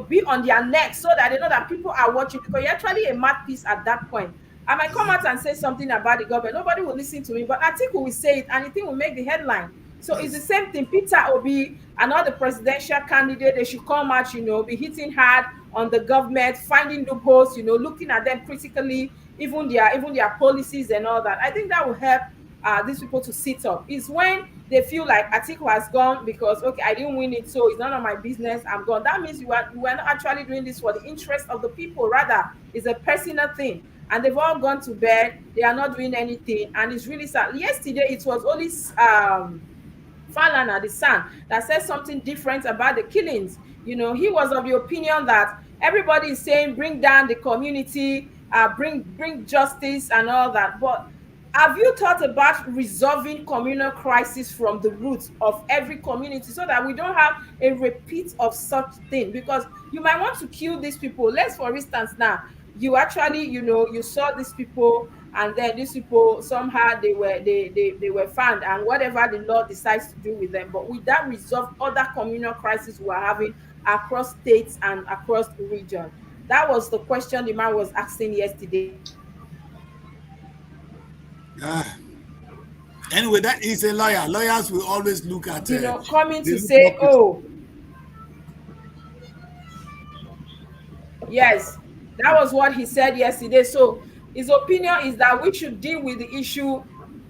[SPEAKER 5] be on their neck, so that they know that people are watching, because you're actually a mouthpiece at that point. I might come out and say something about the government, nobody will listen to me, but I think we will say it, and the thing will make the headline. So it's the
[SPEAKER 1] Yes.
[SPEAKER 5] same thing. Peter Obi, another presidential candidate, they should come out, be hitting hard on the government, finding loopholes, looking at them critically, even their policies and all that. I think that will help these people to sit up. Is when they feel like Atiku has gone because, okay, I didn't win it, so it's none of my business, I'm gone. That means you are not actually doing this for the interest of the people. Rather, it's a personal thing. And they've all gone to bed. They are not doing anything, and it's really sad. Yesterday, it was only Falana, the son, that said something different about the killings. He was of the opinion that everybody is saying bring down the community, bring justice and all that. But have you thought about resolving communal crisis from the roots of every community, so that we don't have a repeat of such thing? Because you might want to kill these people. Let's, for instance, now you actually, you saw these people, and then these people somehow they were found, and whatever the law decides to do with them. But will that resolve other communal crises we are having across states and across the region? That was the question the man was asking yesterday.
[SPEAKER 1] Ah. Anyway, that is a lawyer. Lawyers will always look at
[SPEAKER 5] Coming
[SPEAKER 1] they
[SPEAKER 5] to
[SPEAKER 1] look
[SPEAKER 5] say,
[SPEAKER 1] up with.
[SPEAKER 5] oh, yes, that was what he said yesterday. So his opinion is that we should deal with the issue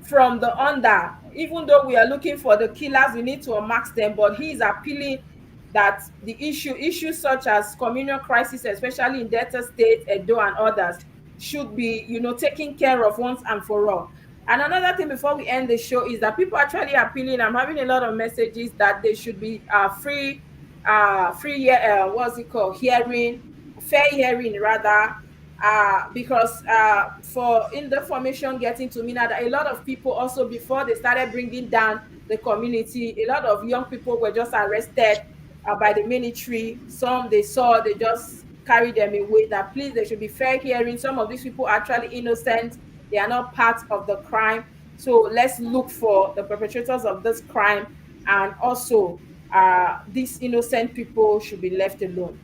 [SPEAKER 5] from the under. Even though we are looking for the killers, we need to unmask them. But he is appealing that the issues such as communal crisis, especially in Delta State, Edo, and others, should be, taken care of once and for all. And another thing before we end the show is that people actually appealing. I'm having a lot of messages that they should be what's it called, hearing, fair hearing rather, because for in the formation getting to me now, that a lot of people also, before they started bringing down the community, a lot of young people were just arrested by the military. Some they saw, they just carried them away. That please, there should be fair hearing. Some of these people are actually innocent. They are not part of the crime. So let's look for the perpetrators of this crime, and also these innocent people should be left alone.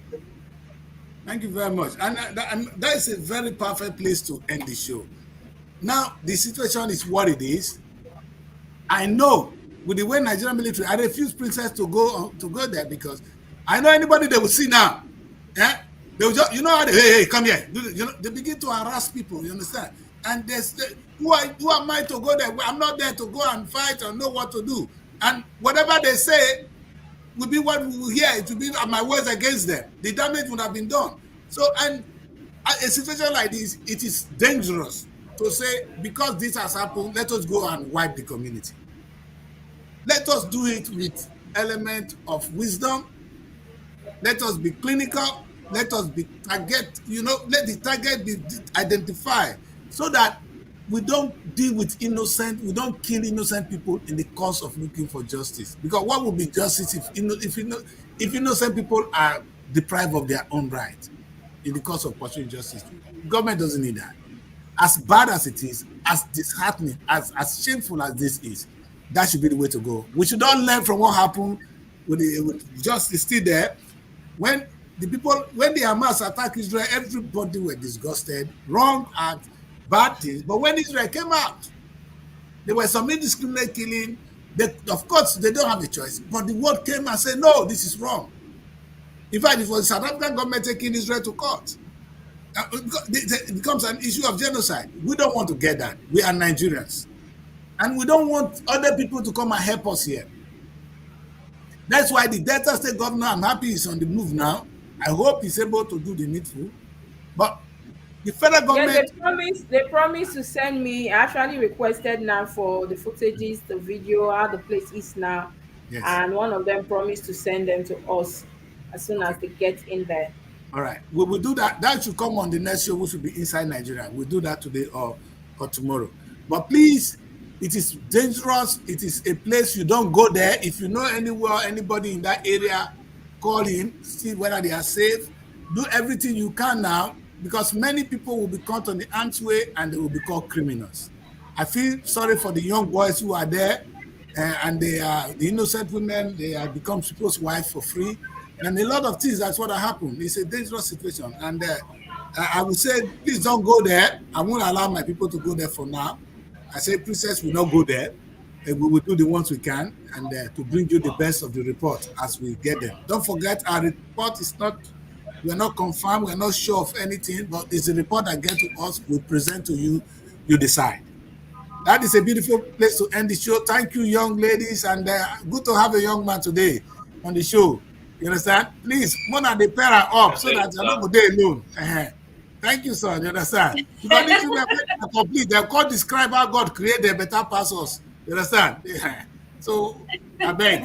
[SPEAKER 1] Thank you very much. And that is a very perfect place to end the show. Now, the situation is what it is. I know with the way Nigerian military, I refuse Princess to go there, because I know anybody they will see now. Yeah? They will just, how hey, come here. They begin to harass people, you understand? And who am I to go there? I'm not there to go and fight or know what to do. And whatever they say will be what we will hear. It will be my words against them. The damage would have been done. So, and a situation like this, it is dangerous to say, because this has happened, let us go and wipe the community. Let us do it with element of wisdom. Let us be clinical. Let us be target, let the target be identified, so that we don't deal with we don't kill innocent people in the course of looking for justice. Because what would be justice if innocent people are deprived of their own right in the course of pursuing justice? Government doesn't need that. As bad as it is, as disheartening, as shameful as this is, that should be the way to go. We should all learn from what happened with justice still there. When the Hamas attacked Israel, everybody were disgusted, wrong act, bad things. But when Israel came out, there were some indiscriminate killing. Of course, they don't have a choice. But the world came and said, no, this is wrong. In fact, it was the South African government taking Israel to court. It becomes an issue of genocide. We don't want to get that. We are Nigerians. And we don't want other people to come and help us here. That's why the Delta State governor, I'm happy he's on the move now. I hope he's able to do the needful. But the federal government...
[SPEAKER 5] Yes, they promised to send me. I actually requested now for the footages, the video, how the place is now. Yes. And one of them promised to send them to us as soon as they get in there.
[SPEAKER 1] All right. We will do that. That should come on the next show, which will be Inside Nigeria. We'll do that today or tomorrow. But please, it is dangerous. It is a place you don't go there. If you know anybody in that area, call in, see whether they are safe. Do everything you can now, because many people will be caught on the ants way and they will be called criminals. I feel sorry for the young boys who are there, and they are the innocent women. They have become supposed wives for free, and a lot of things. That's what happened. It's a dangerous situation, and I would say, please don't go there. I won't allow my people to go there for now. I say, Princess will not go there. We will do the ones we can, and to bring you the best of the report as we get them. Don't forget, our report is not, we're not confirmed, we're not sure of anything, but it's a report that gets to us, we present to you, you decide. That is a beautiful place to end the show. Thank you, young ladies, and good to have a young man today on the show. You understand? Please, Mona, they pair her up so that you're not going to alone. Thank you, son. You understand? Because these children are complete. They're called describe how God created better pastors. You understand? So, I beg.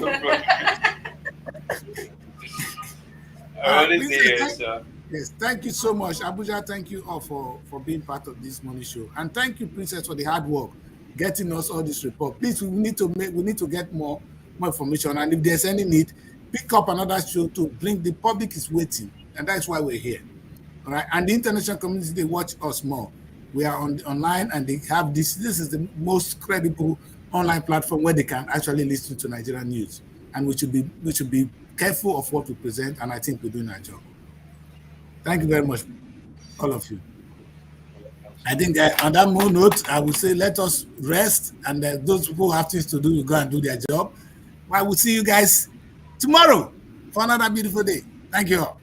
[SPEAKER 1] Yes, thank you so much. Abuja, thank you all for being part of this morning show. And thank you, Princess, for the hard work, getting us all this report. Please, we need to get more information. And if there's any need, pick up another show to bring. The public is waiting. And that's why we're here. All right, and the international community, they watch us more. We are online, and they have this. This is the most credible online platform where they can actually listen to Nigerian news. And we should be careful of what we present. And I think we're doing our job. Thank you very much, all of you. I think on that more note, I would say let us rest, and those people who have things to do will go and do their job. I will see you guys tomorrow for another beautiful day. Thank you all.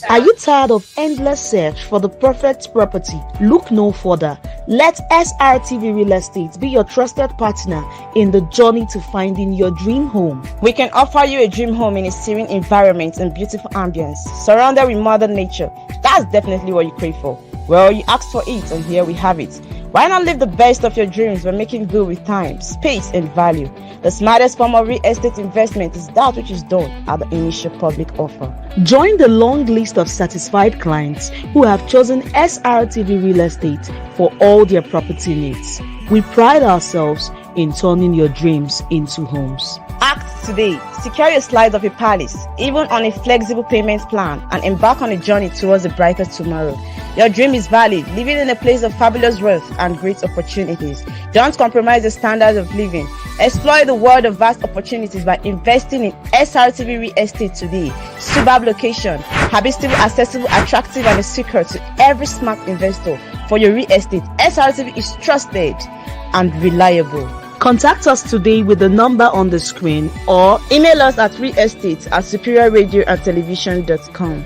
[SPEAKER 7] Are you tired of endless search for the perfect property? Look no further. Let Srtv Real Estate be your trusted partner in the journey to finding your dream home.
[SPEAKER 11] We can offer you a dream home in a serene environment and beautiful ambience, surrounded with mother nature. That's definitely what you crave for. Well, you asked for it, and here we have it. Why not live the best of your dreams by making good with time, space, and value? The smartest form of real estate investment is that which is done at the initial public offer.
[SPEAKER 7] Join the long list of satisfied clients who have chosen Srtv Real Estate for all their property needs. We pride ourselves in turning your dreams into homes.
[SPEAKER 11] Act today. Secure your slice of a palace, even on a flexible payment plan, and embark on a journey towards a brighter tomorrow. Your dream is valid, living in a place of fabulous wealth and great opportunities. Don't compromise the standards of living. Explore the world of vast opportunities by investing in SRTV Real Estate today. Superb location, habitable, accessible, attractive, and a secret to every smart investor. For your real estate, SRTV is trusted and reliable.
[SPEAKER 12] Contact us today with the number on the screen or
[SPEAKER 11] Email us at realestate@superiorradioandtelevision.com.